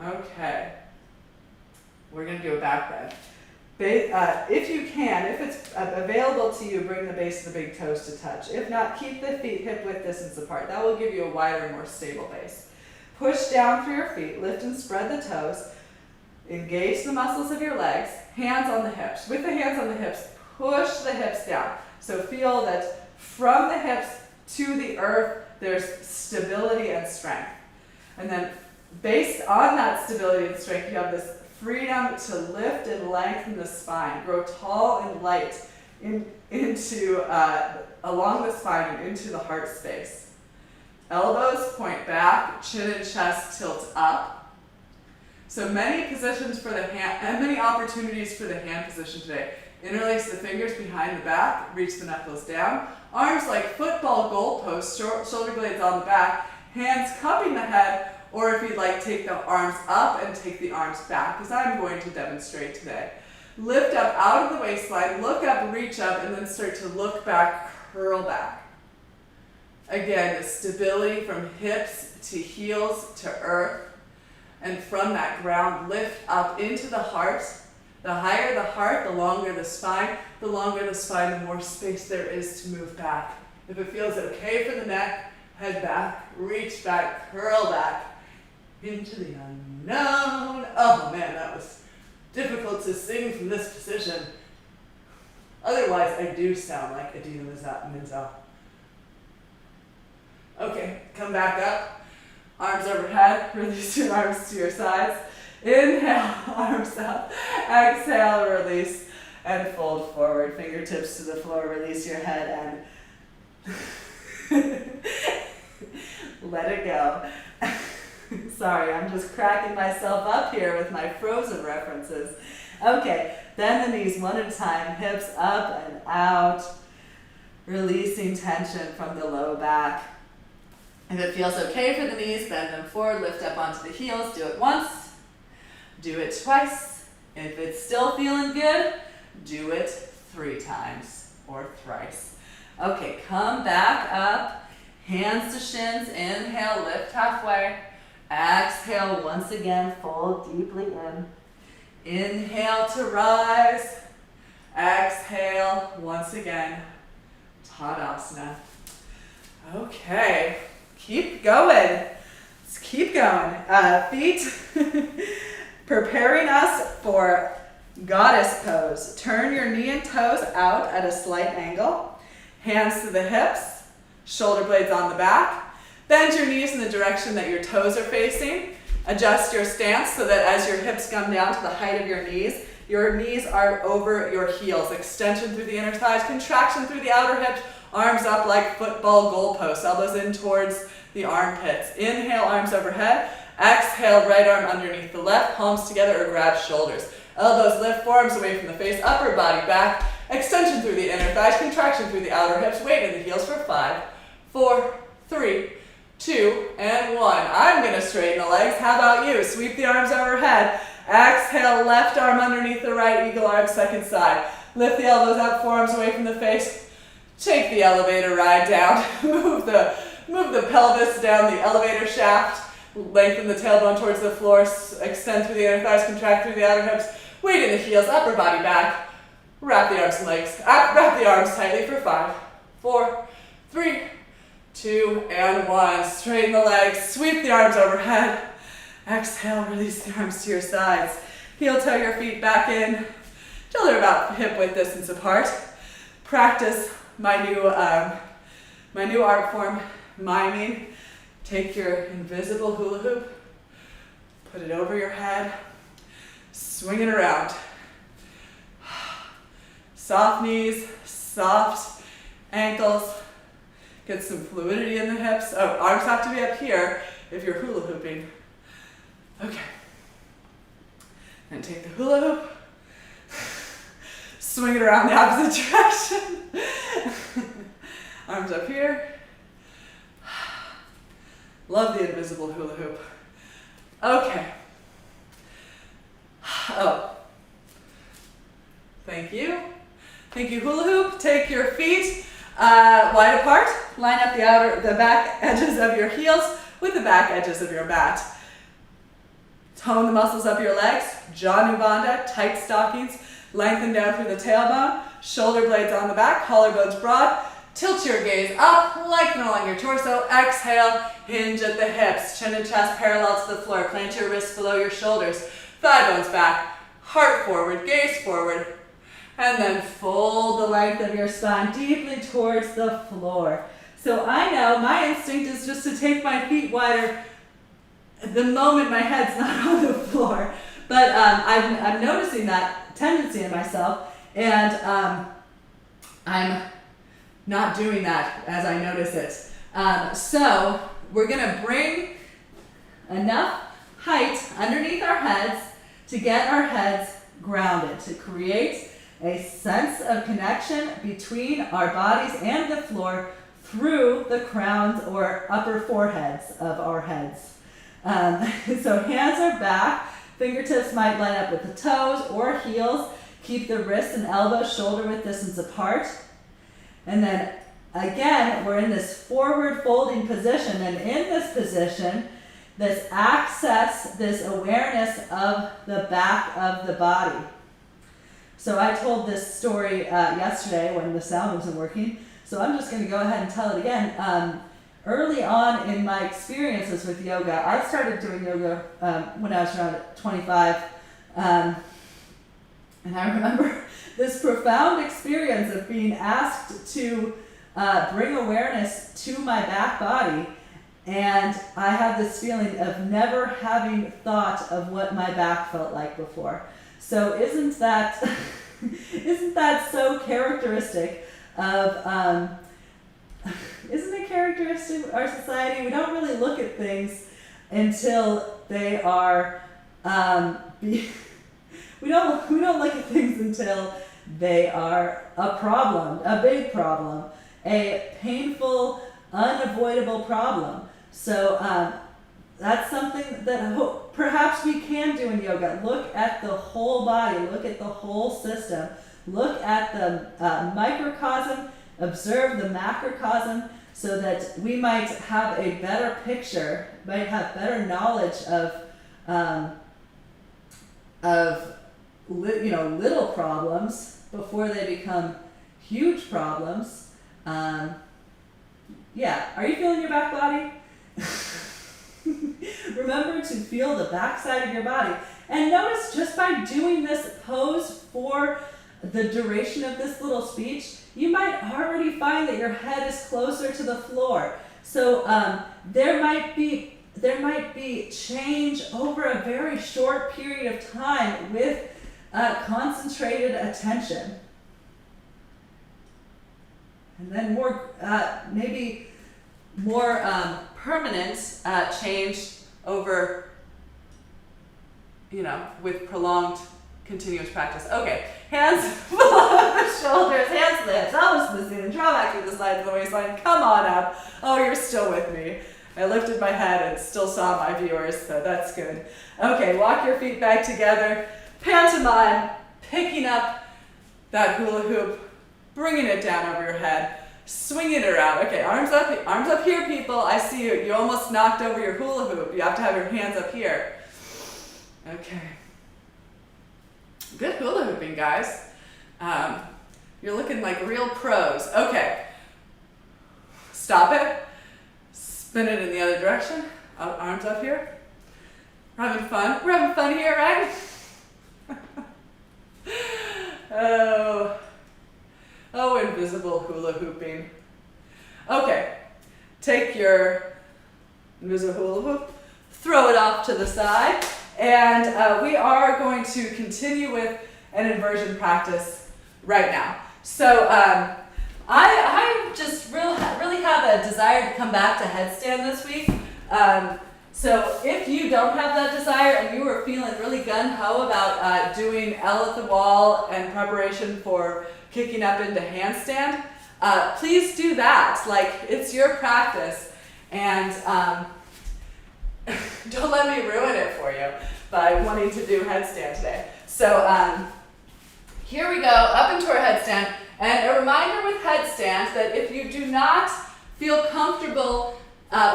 Okay, we're going to do a back bend. If you can, if it's available to you, bring the base of the big toes to touch. If not, keep the feet hip width distance apart. That will give you a wider, more stable base. Push down through your feet, lift and spread the toes. Engage the muscles of your legs, hands on the hips. With the hands on the hips, push the hips down. So feel that from the hips to the earth, there's stability and strength. And then based on that stability and strength, you have this freedom to lift and lengthen the spine. Grow tall and light along the spine and into the heart space. Elbows point back, chin and chest tilt up. So many positions for the hand, and many opportunities for the hand position today. Interlace the fingers behind the back, reach the knuckles down. Arms like football goalposts, shoulder blades on the back, hands cupping the head, or if you'd like, take the arms up and take the arms back, as I'm going to demonstrate today. Lift up out of the waistline, look up, reach up, and then start to look back, curl back. Again, the stability from hips to heels to earth, and from that ground, lift up into the heart. The higher the heart, the longer the spine. The longer the spine, the more space there is to move back. If it feels okay for the neck, head back, reach back, curl back into the unknown. Oh man, that was difficult to sing from this position. Otherwise, I do sound like Adina Menzel. Okay, come back up. Arms overhead. Release your arms to your sides. Inhale, arms up. Exhale, release and fold forward. Fingertips to the floor. Release your head and let it go. Sorry, I'm just cracking myself up here with my Frozen references. Okay, bend the knees one at a time, hips up and out, releasing tension from the low back. If it feels okay for the knees, bend them forward, lift up onto the heels, do it once, do it twice. If it's still feeling good, do it 3 times or thrice. Okay, come back up, hands to shins, inhale, lift halfway. Exhale, once again, fold deeply in. Inhale to rise. Exhale, once again, Tadasana. Okay, keep going. Let's keep going. Feet preparing us for goddess pose. Turn your knee and toes out at a slight angle. Hands to the hips, shoulder blades on the back. Bend your knees in the direction that your toes are facing. Adjust your stance so that as your hips come down to the height of your knees are over your heels. Extension through the inner thighs, contraction through the outer hips, arms up like football goalposts, elbows in towards the armpits. Inhale, arms overhead. Exhale, right arm underneath the left, palms together or grab shoulders. Elbows lift, forearms away from the face, upper body back. Extension through the inner thighs, contraction through the outer hips. Weight in the heels for 5, 4, 3, 2, and 1. I'm going to straighten the legs. How about you? Sweep the arms overhead. Exhale, left arm underneath the right, eagle arm second side. Lift the elbows up, forearms away from the face. Take the elevator ride down. Move the pelvis down the elevator shaft. Lengthen the tailbone towards the floor. Extend through the inner thighs, contract through the outer hips. Weight in the heels, upper body back. Wrap the arms and legs. Wrap the arms tightly for 5, 4, 3, 2, and 1. Straighten the legs. Sweep the arms overhead. Exhale, release the arms to your sides. Heel toe your feet back in till they're about hip width distance apart. Practice my new art form, miming. Take your invisible hula hoop, put it over your head, swing it around. Soft knees, soft ankles. Get some fluidity in the hips. Oh, arms have to be up here if you're hula hooping. Okay. And take the hula hoop, swing it around the opposite direction. Arms up here. Love the invisible hula hoop. Okay. Oh. Thank you. Thank you, hula hoop. Take your feet wide apart. Line up the back edges of your heels with the back edges of your mat. Tone the muscles up your legs. JUN-02-2020, tight stockings. Lengthen down through the tailbone. Shoulder blades on the back. Collarbones broad. Tilt your gaze up. Lengthen along your torso. Exhale. Hinge at the hips. Chin and chest parallel to the floor. Plant your wrists below your shoulders. Thigh bones back. Heart forward. Gaze forward. And then fold the length of your spine deeply towards the floor. So I know my instinct is just to take my feet wider the moment my head's not on the floor. But I'm noticing that tendency in myself, and I'm not doing that as I notice it. So we're gonna bring enough height underneath our heads to get our heads grounded, to create a sense of connection between our bodies and the floor through the crowns or upper foreheads of our heads. So hands are back, fingertips might line up with the toes or heels. Keep the wrists and elbows shoulder width distance apart. And then again, we're in this forward folding position, and in this position, this access, this awareness of the back of the body. So I told this story yesterday when the sound wasn't working, so I'm just going to go ahead and tell it again. Early on in my experiences with yoga, I started doing yoga when I was around 25, and I remember this profound experience of being asked to bring awareness to my back body, and I have this feeling of never having thought of what my back felt like before. So isn't that isn't that so characteristic of isn't it characteristic of our society? We don't really look at things until they are we don't look at things until they are a problem, a big problem, a painful, unavoidable problem. So that's something that perhaps we can do in yoga. Look at the whole body, look at the whole system, look at the microcosm, observe the macrocosm, so that we might have a better picture, might have better knowledge of little problems before they become huge problems. Yeah, are you feeling your back body? Remember to feel the back side of your body. And notice, just by doing this pose for the duration of this little speech, you might already find that your head is closer to the floor. So there might be change over a very short period of time with concentrated attention. And then maybe more permanent change over, with prolonged continuous practice. Okay, hands below the shoulders, hands to the hips, elbows to the ceiling, draw back to the sides of the waistline, come on up. Oh, you're still with me. I lifted my head and still saw my viewers, so that's good. Okay, walk your feet back together, pantomime, picking up that hula hoop, bringing it down over your head, swinging it around. Okay, arms up here, people. I see you. You almost knocked over your hula hoop. You have to have your hands up here. Okay. Good hula hooping, guys. You're looking like real pros. Okay. Stop it. Spin it in the other direction. Arms up here. We're having fun. We're having fun here, right? Oh, invisible hula hooping. Okay, take your invisible hula hoop, throw it off to the side, and we are going to continue with an inversion practice right now. So I just really have a desire to come back to headstand this week. So if you don't have that desire and you are feeling really gung-ho about doing L at the wall and preparation for kicking up into handstand, please do that. Like, it's your practice, and don't let me ruin it for you by wanting to do headstand today. So here we go, up into our headstand, and a reminder with headstand that if you do not feel comfortable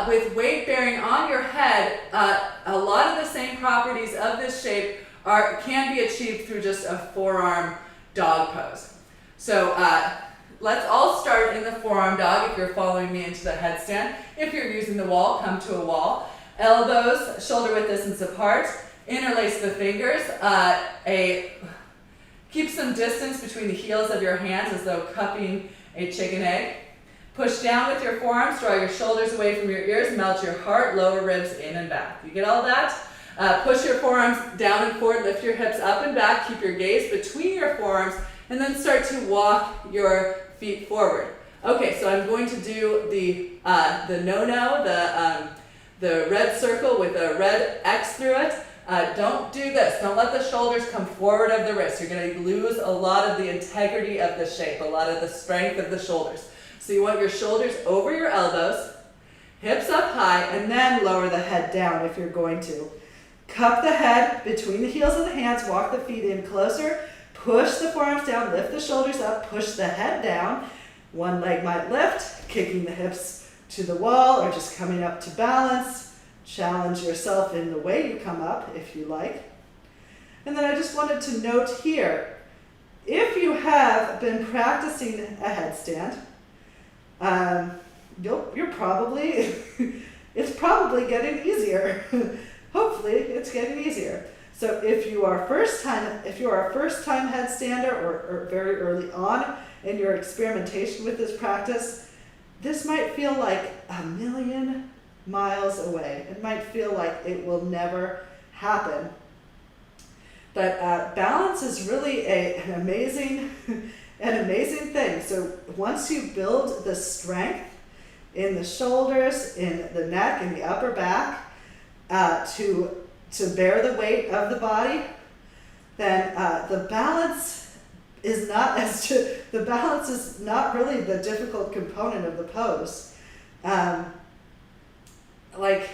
with weight bearing on your head, a lot of the same properties of this shape can be achieved through just a forearm dog pose. So let's all start in the forearm dog if you're following me into the headstand. If you're using the wall, come to a wall. Elbows shoulder width distance apart. Interlace the fingers. Keep some distance between the heels of your hands as though cupping a chicken egg. Push down with your forearms, draw your shoulders away from your ears, melt your heart, lower ribs in and back. You get all that? Push your forearms down and forward, lift your hips up and back, keep your gaze between your forearms, and then start to walk your feet forward. Okay, so I'm going to do the no-no, the red circle with a red X through it. Don't do this. Don't let the shoulders come forward of the wrists. You're going to lose a lot of the integrity of the shape, a lot of the strength of the shoulders. So you want your shoulders over your elbows, hips up high, and then lower the head down if you're going to. Cup the head between the heels of the hands, walk the feet in closer, push the forearms down, lift the shoulders up, push the head down. One leg might lift, kicking the hips to the wall or just coming up to balance. Challenge yourself in the way you come up if you like. And then I just wanted to note here, if you have been practicing a headstand, you're probably, it's probably getting easier. Hopefully it's getting easier. So if you are a first-time headstander or very early on in your experimentation with this practice, this might feel like a million miles away. It might feel like it will never happen. But balance is really an amazing thing. So once you build the strength in the shoulders, in the neck, in the upper back, to bear the weight of the body, then the balance is not really the difficult component of the pose. Like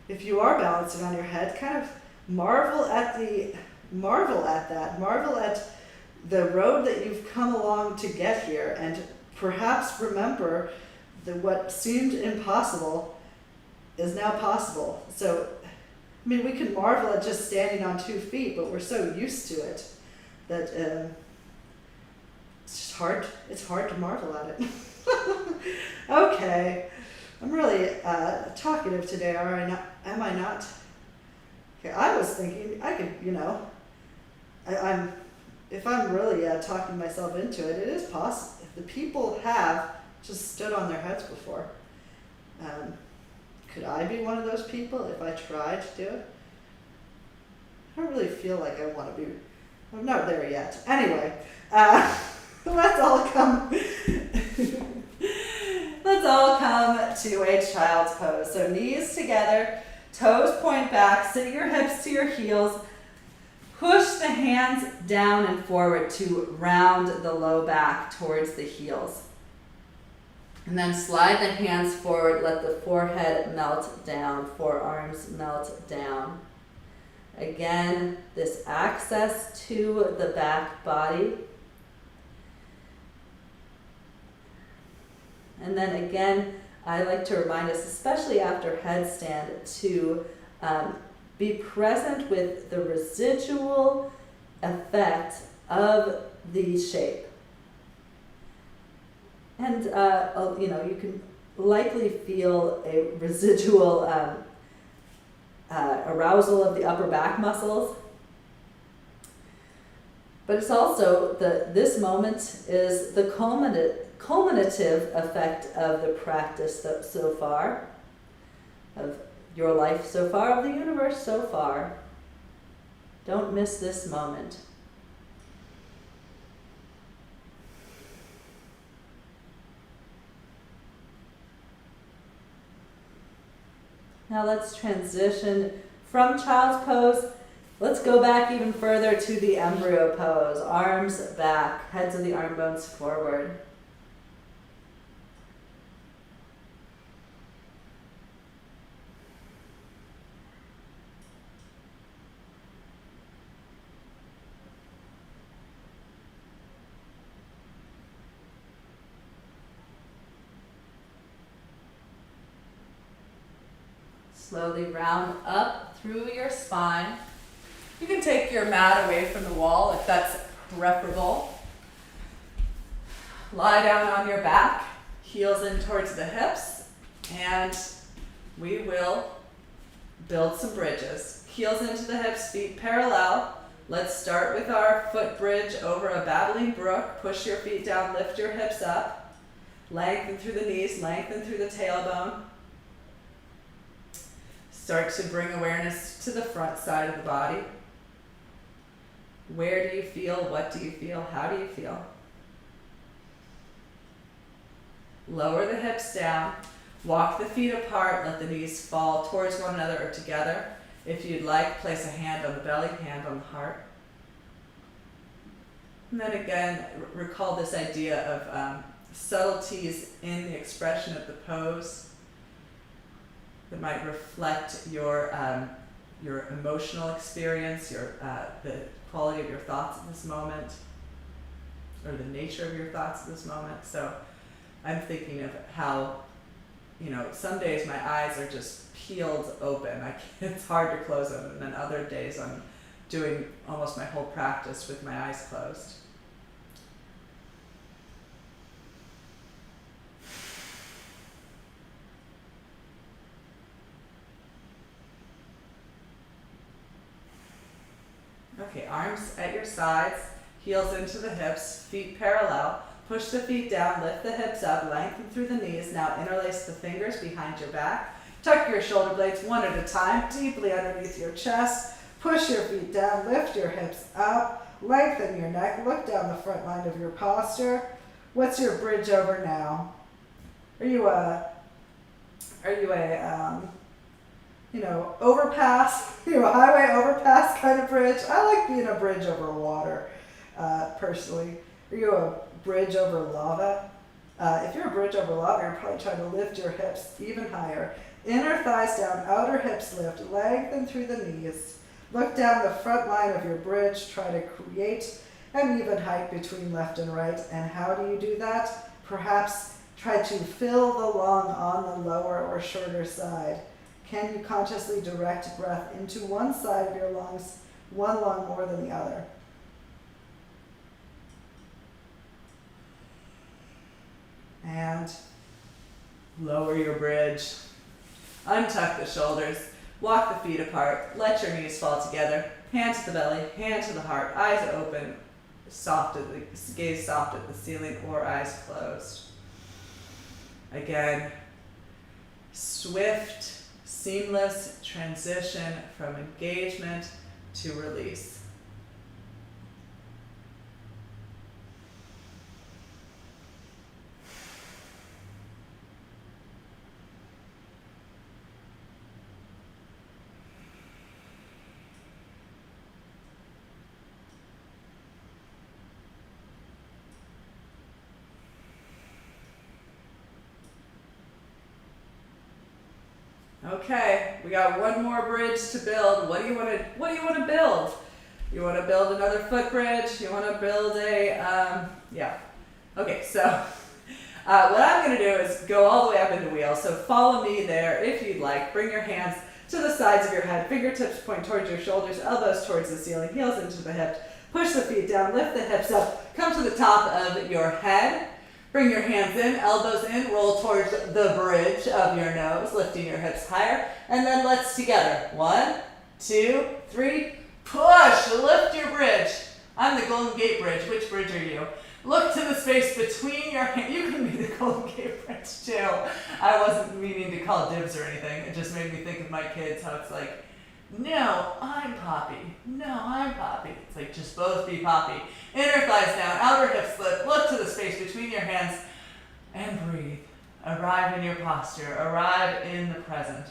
if you are balancing on your head, kind of marvel at the road that you've come along to get here, and perhaps remember that what seemed impossible is now possible. So, I mean, we can marvel at just standing on 2 feet, but we're so used to it that it's just hard. It's hard to marvel at it. Okay, I'm really talkative today, am I not? Okay, I was thinking I could, if I'm really talking myself into it, it is possible. The people have just stood on their heads before. Could I be one of those people if I tried to do it? I don't really feel like I want to be. I'm not there yet. Anyway, let's all come. Let's all come to a child's pose. So knees together, toes point back, sit your hips to your heels. Push the hands down and forward to round the low back towards the heels. And then slide the hands forward, let the forehead melt down, forearms melt down. Again, this access to the back body. And then again, I like to remind us, especially after headstand, to be present with the residual effect of the shape. And, you can likely feel a residual arousal of the upper back muscles. But it's also, this moment is the culminative effect of the practice so far, of your life so far, of the universe so far. Don't miss this moment. Now let's transition from child's pose. Let's go back even further to the embryo pose. Arms back, heads of the arm bones forward. Slowly round up through your spine. You can take your mat away from the wall if that's preferable. Lie down on your back, heels in towards the hips, and we will build some bridges. Heels into the hips, feet parallel. Let's start with our foot bridge over a babbling brook. Push your feet down, lift your hips up. Lengthen through the knees, lengthen through the tailbone. Start to bring awareness to the front side of the body. Where do you feel? What do you feel? How do you feel? Lower the hips down. Walk the feet apart. Let the knees fall towards one another or together. If you'd like, place a hand on the belly, hand on the heart. And then again, recall this idea of subtleties in the expression of the pose that might reflect your emotional experience, the quality of your thoughts at this moment, or the nature of your thoughts at this moment. So I'm thinking of how, some days my eyes are just peeled open. It's hard to close them, and then other days I'm doing almost my whole practice with my eyes closed. Okay, arms at your sides, heels into the hips, feet parallel. Push the feet down, lift the hips up, lengthen through the knees. Now interlace the fingers behind your back. Tuck your shoulder blades one at a time, deeply underneath your chest. Push your feet down, lift your hips up, lengthen your neck, look down the front line of your posture. What's your bridge over now? Are you a overpass, a highway overpass kind of bridge? I like being a bridge over water, personally. Are you a bridge over lava? If you're a bridge over lava, you're probably trying to lift your hips even higher. Inner thighs down, outer hips lift, lengthen through the knees. Look down the front line of your bridge. Try to create an even height between left and right. And how do you do that? Perhaps try to fill the lung on the lower or shorter side. Can you consciously direct breath into one side of your lungs, one lung more than the other? And lower your bridge. Untuck the shoulders. Walk the feet apart. Let your knees fall together. Hand to the belly, hand to the heart. Eyes open, gaze soft at the ceiling or eyes closed. Again, swift, seamless transition from engagement to release. Okay, we got one more bridge to build. What do you want to build? You want to build another foot bridge? You want to build a Okay, so what I'm going to do is go all the way up into wheel. So follow me there if you'd like. Bring your hands to the sides of your head. Fingertips point towards your shoulders, elbows towards the ceiling, heels into the hips. Push the feet down, lift the hips up. Come to the top of your head. Bring your hands in, elbows in, roll towards the bridge of your nose, lifting your hips higher. And then let's together. 1, 2, 3, push, lift your bridge. I'm the Golden Gate Bridge. Which bridge are you? Look to the space between your hands. You can be the Golden Gate Bridge too. I wasn't meaning to call dibs or anything. It just made me think of my kids, how it's like, no, I'm Poppy. No, I'm Poppy. It's like, just both be Poppy. Inner thighs down, outer hips lift. Look to the space between your hands and breathe. Arrive in your posture. Arrive in the present.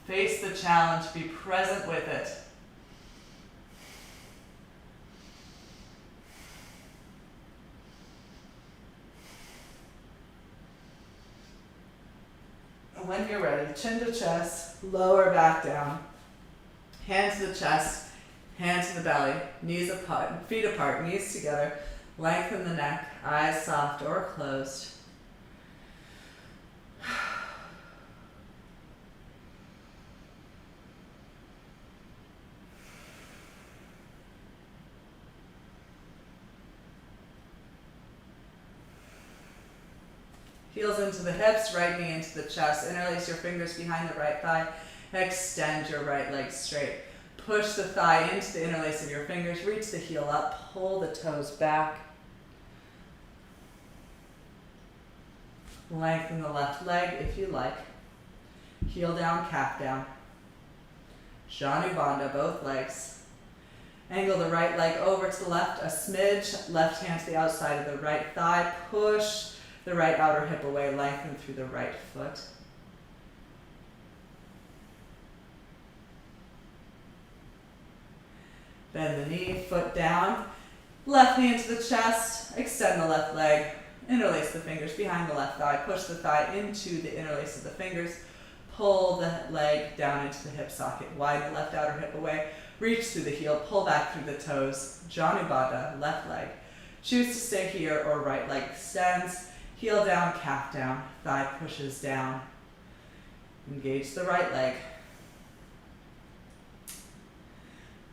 Face the challenge. Be present with it. When you're ready, chin to chest, lower back down. Hand to the chest, hand to the belly, knees apart, feet apart, knees together. Lengthen the neck, eyes soft or closed. Heels into the hips, right knee into the chest. Interlace your fingers behind the right thigh. Extend your right leg straight. Push the thigh into the interlace of your fingers. Reach the heel up. Pull the toes back. Lengthen the left leg if you like. Heel down, calf down. JUN-02-20, both legs. Angle the right leg over to the left a smidge. Left hand to the outside of the right thigh. Push the right outer hip away, lengthen through the right foot. Bend the knee, foot down. Left knee into the chest, extend the left leg. Interlace the fingers behind the left thigh. Push the thigh into the interlace of the fingers. Pull the leg down into the hip socket. Widen the left outer hip away. Reach through the heel, pull back through the toes. JUN-02-20, left leg. Choose to stay here or right leg extends. Heel down, calf down, thigh pushes down. Engage the right leg.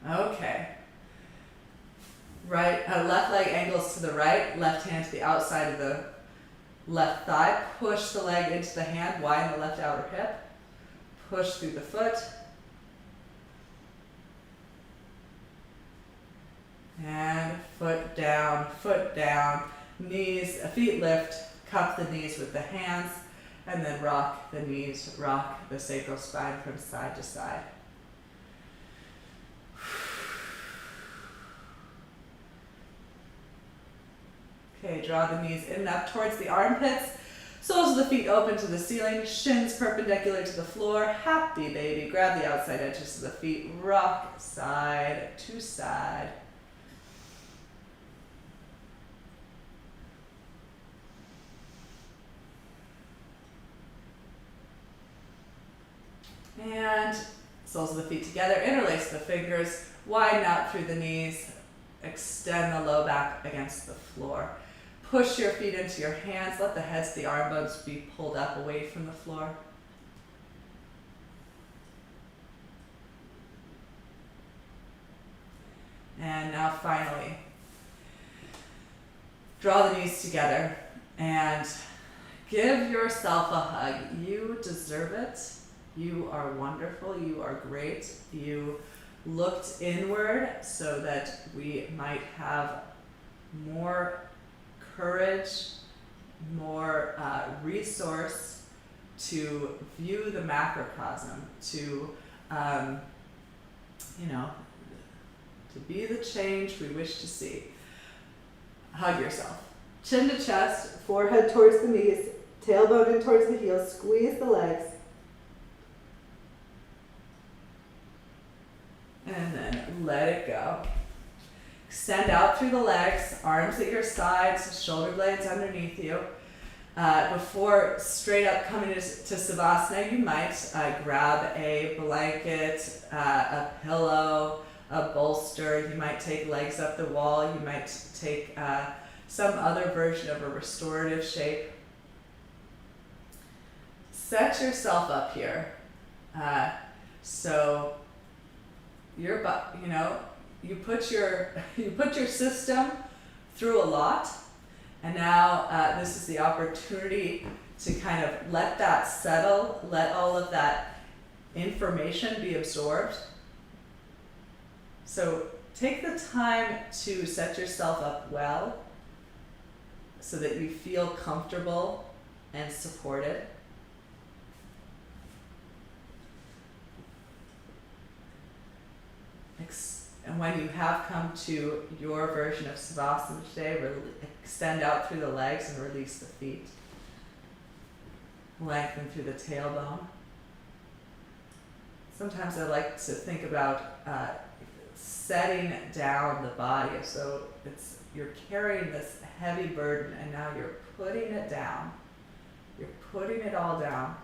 Okay. Left leg angles to the right, left hand to the outside of the left thigh. Push the leg into the hand, widen the left outer hip. Push through the foot. And foot down, foot down, knees, feet lift, cup the knees with the hands, and then rock the knees, rock the sacral spine from side to side. Okay, draw the knees in and up towards the armpits. Soles of the feet open to the ceiling, shins perpendicular to the floor. Happy baby. Grab the outside edges of the feet. Rock side to side. And soles of the feet together. Interlace the fingers. Widen out through the knees. Extend the low back against the floor. Push your feet into your hands. Let the heads of the arm bones be pulled up away from the floor. And now finally, draw the knees together and give yourself a hug. You deserve it. You are wonderful. You are great. You looked inward so that we might have more courage, more resource to view the macrocosm, to, to be the change we wish to see. Hug yourself. Chin to chest, forehead towards the knees, tailbone in towards the heels, squeeze the legs. And then let it go. Extend out through the legs, arms at your sides, shoulder blades underneath you. Before straight up coming to Savasana, you might grab a blanket, a pillow, a bolster. You might take legs up the wall. You might take some other version of a restorative shape. Set yourself up here. So your you put your system through a lot, and now this is the opportunity to kind of let that settle, let all of that information be absorbed. So take the time to set yourself up well so that you feel comfortable and supported. And when you have come to your version of Savasana today, extend out through the legs and release the feet. Lengthen through the tailbone. Sometimes I like to think about setting down the body. So you're carrying this heavy burden and now you're putting it down. You're putting it all down.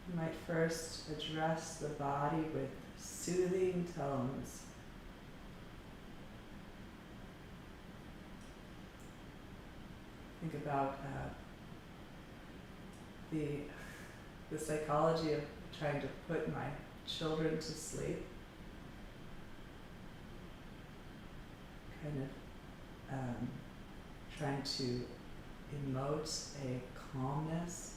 You might first address the body with soothing tones. Think about the psychology of trying to put my children to sleep. Kind of trying to emote a calmness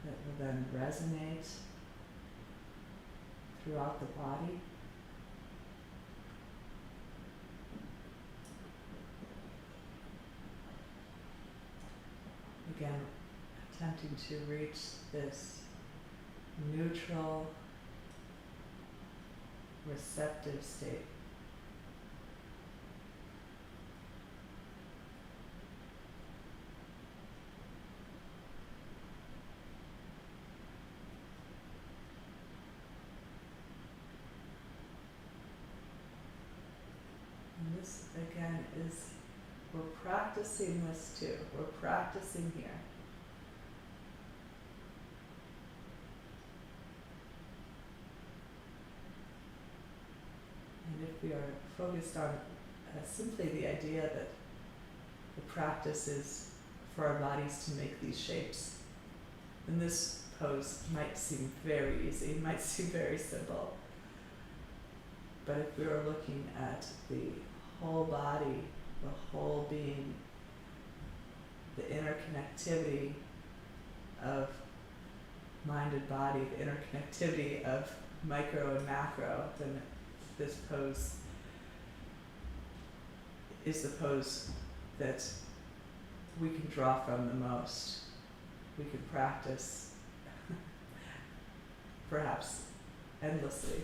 that will then resonate throughout the body. Again, attempting to reach this neutral, receptive state. And this, again, we're practicing this too. We're practicing here. focused on simply the idea that the practice is for our bodies to make these shapes. And this pose might seem very easy, might seem very simple, but if we were looking at the whole body, the whole being, the interconnectivity of mind and body, the interconnectivity of micro and macro, then this pose is the pose that we can draw from the most. We can practice perhaps endlessly.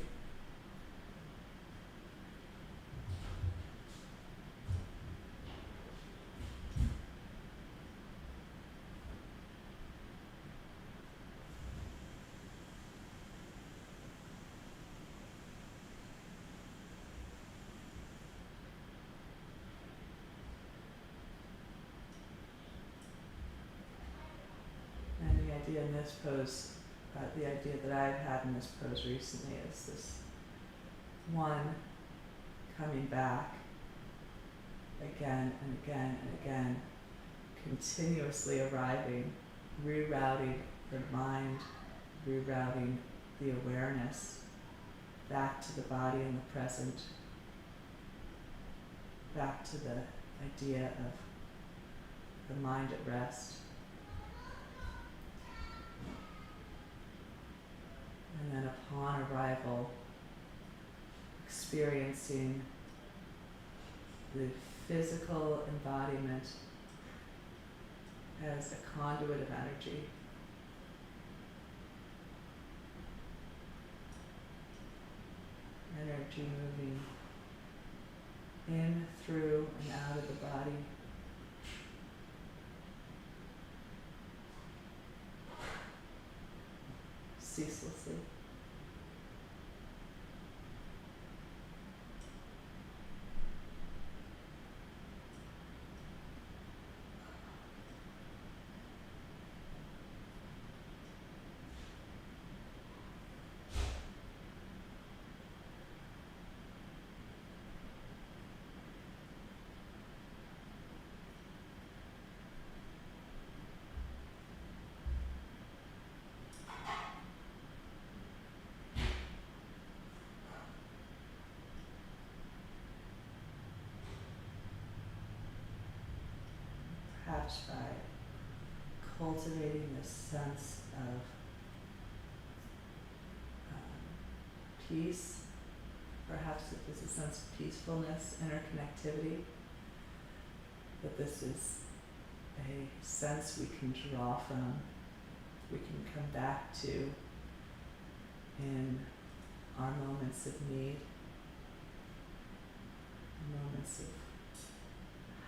And the idea in this pose, the idea that I've had in this pose recently is this one coming back again and again and again, continuously arriving, rerouting the mind, rerouting the awareness back to the body in the present, back to the idea of the mind at rest. And then upon arrival, experiencing the physical embodiment as a conduit of energy. Energy moving in, through, and out of the body. Ceaselessly. Perhaps by cultivating this sense of peace, perhaps if there's a sense of peacefulness, interconnectivity, that this is a sense we can draw from, we can come back to in our moments of need, moments of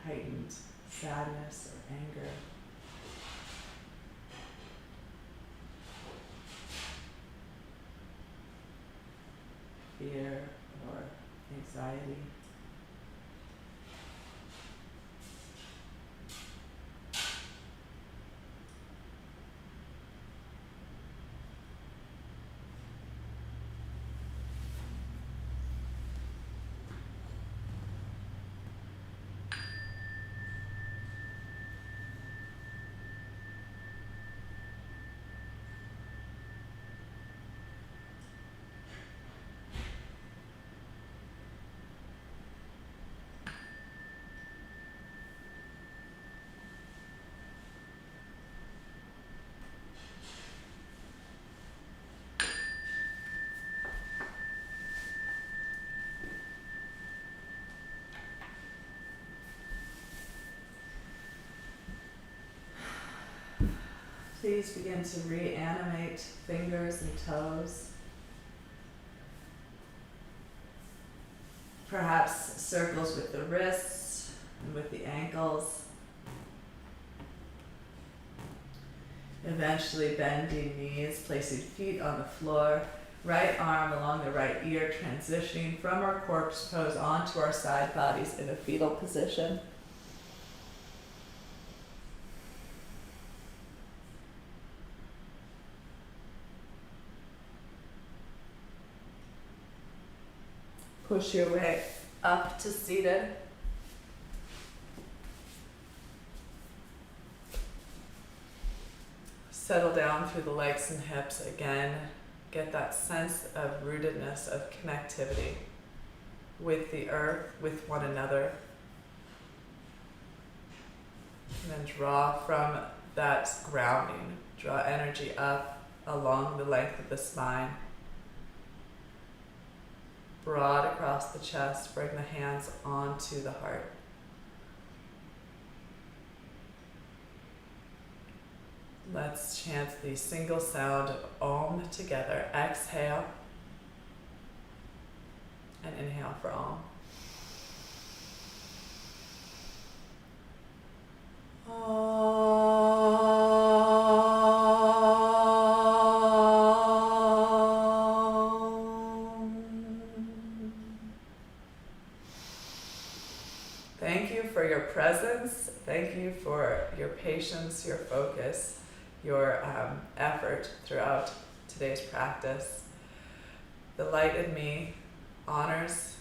heightened sadness or anger. Fear or anxiety. Please begin to reanimate fingers and toes. Perhaps circles with the wrists and with the ankles. Eventually bending knees, placing feet on the floor, right arm along the right ear, transitioning from our corpse pose onto our side bodies in a fetal position. Push your way up to seated. Settle down through the legs and hips again. Get that sense of rootedness, of connectivity with the earth, with one another. And then draw from that grounding. Draw energy up along the length of the spine. Broad across the chest. Bring the hands onto the heart. Let's chant the single sound of Om together. Exhale and inhale for Om. Thank you for your presence. Thank you for your patience, your focus, your effort throughout today's practice. The light in me honors,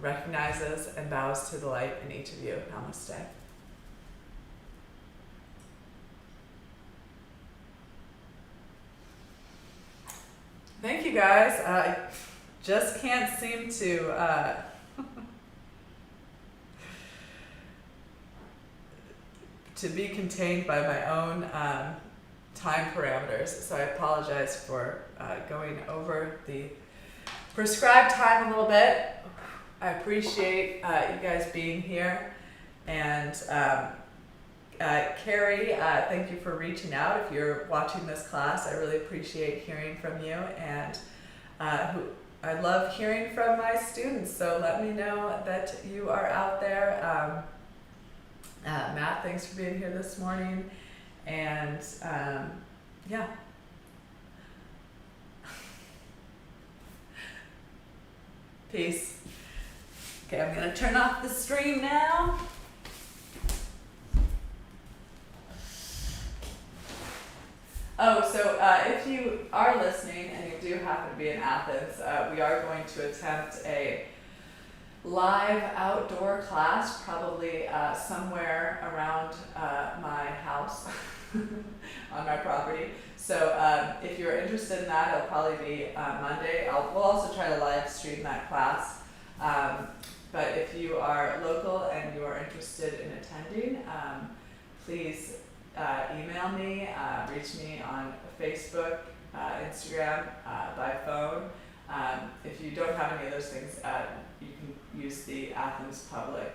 recognizes, and bows to the light in each of you. Namaste. Thank you guys. I just can't seem to to be contained by my own time parameters, so I apologize for going over the prescribed time a little bit. I appreciate you guys being here, and Carrie, thank you for reaching out. If you're watching this class, I really appreciate hearing from you, and I love hearing from my students, so let me know that you are out there. Matt, thanks for being here this morning, and yeah. Peace. Okay, I'm gonna turn off the stream now. Oh, so if you are listening and you do happen to be in Athens, we are going to attempt a live outdoor class, probably somewhere around my house on my property. So if you're interested in that, it'll probably be Monday. We'll also try to live stream that class. But if you are local and you are interested in attending, please email me, reach me on Facebook, Instagram, by phone. If you don't have any of those things, you can use the Athens Public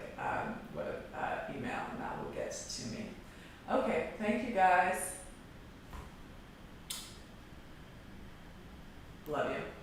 email, and that will get to me. Okay, thank you guys. Love you.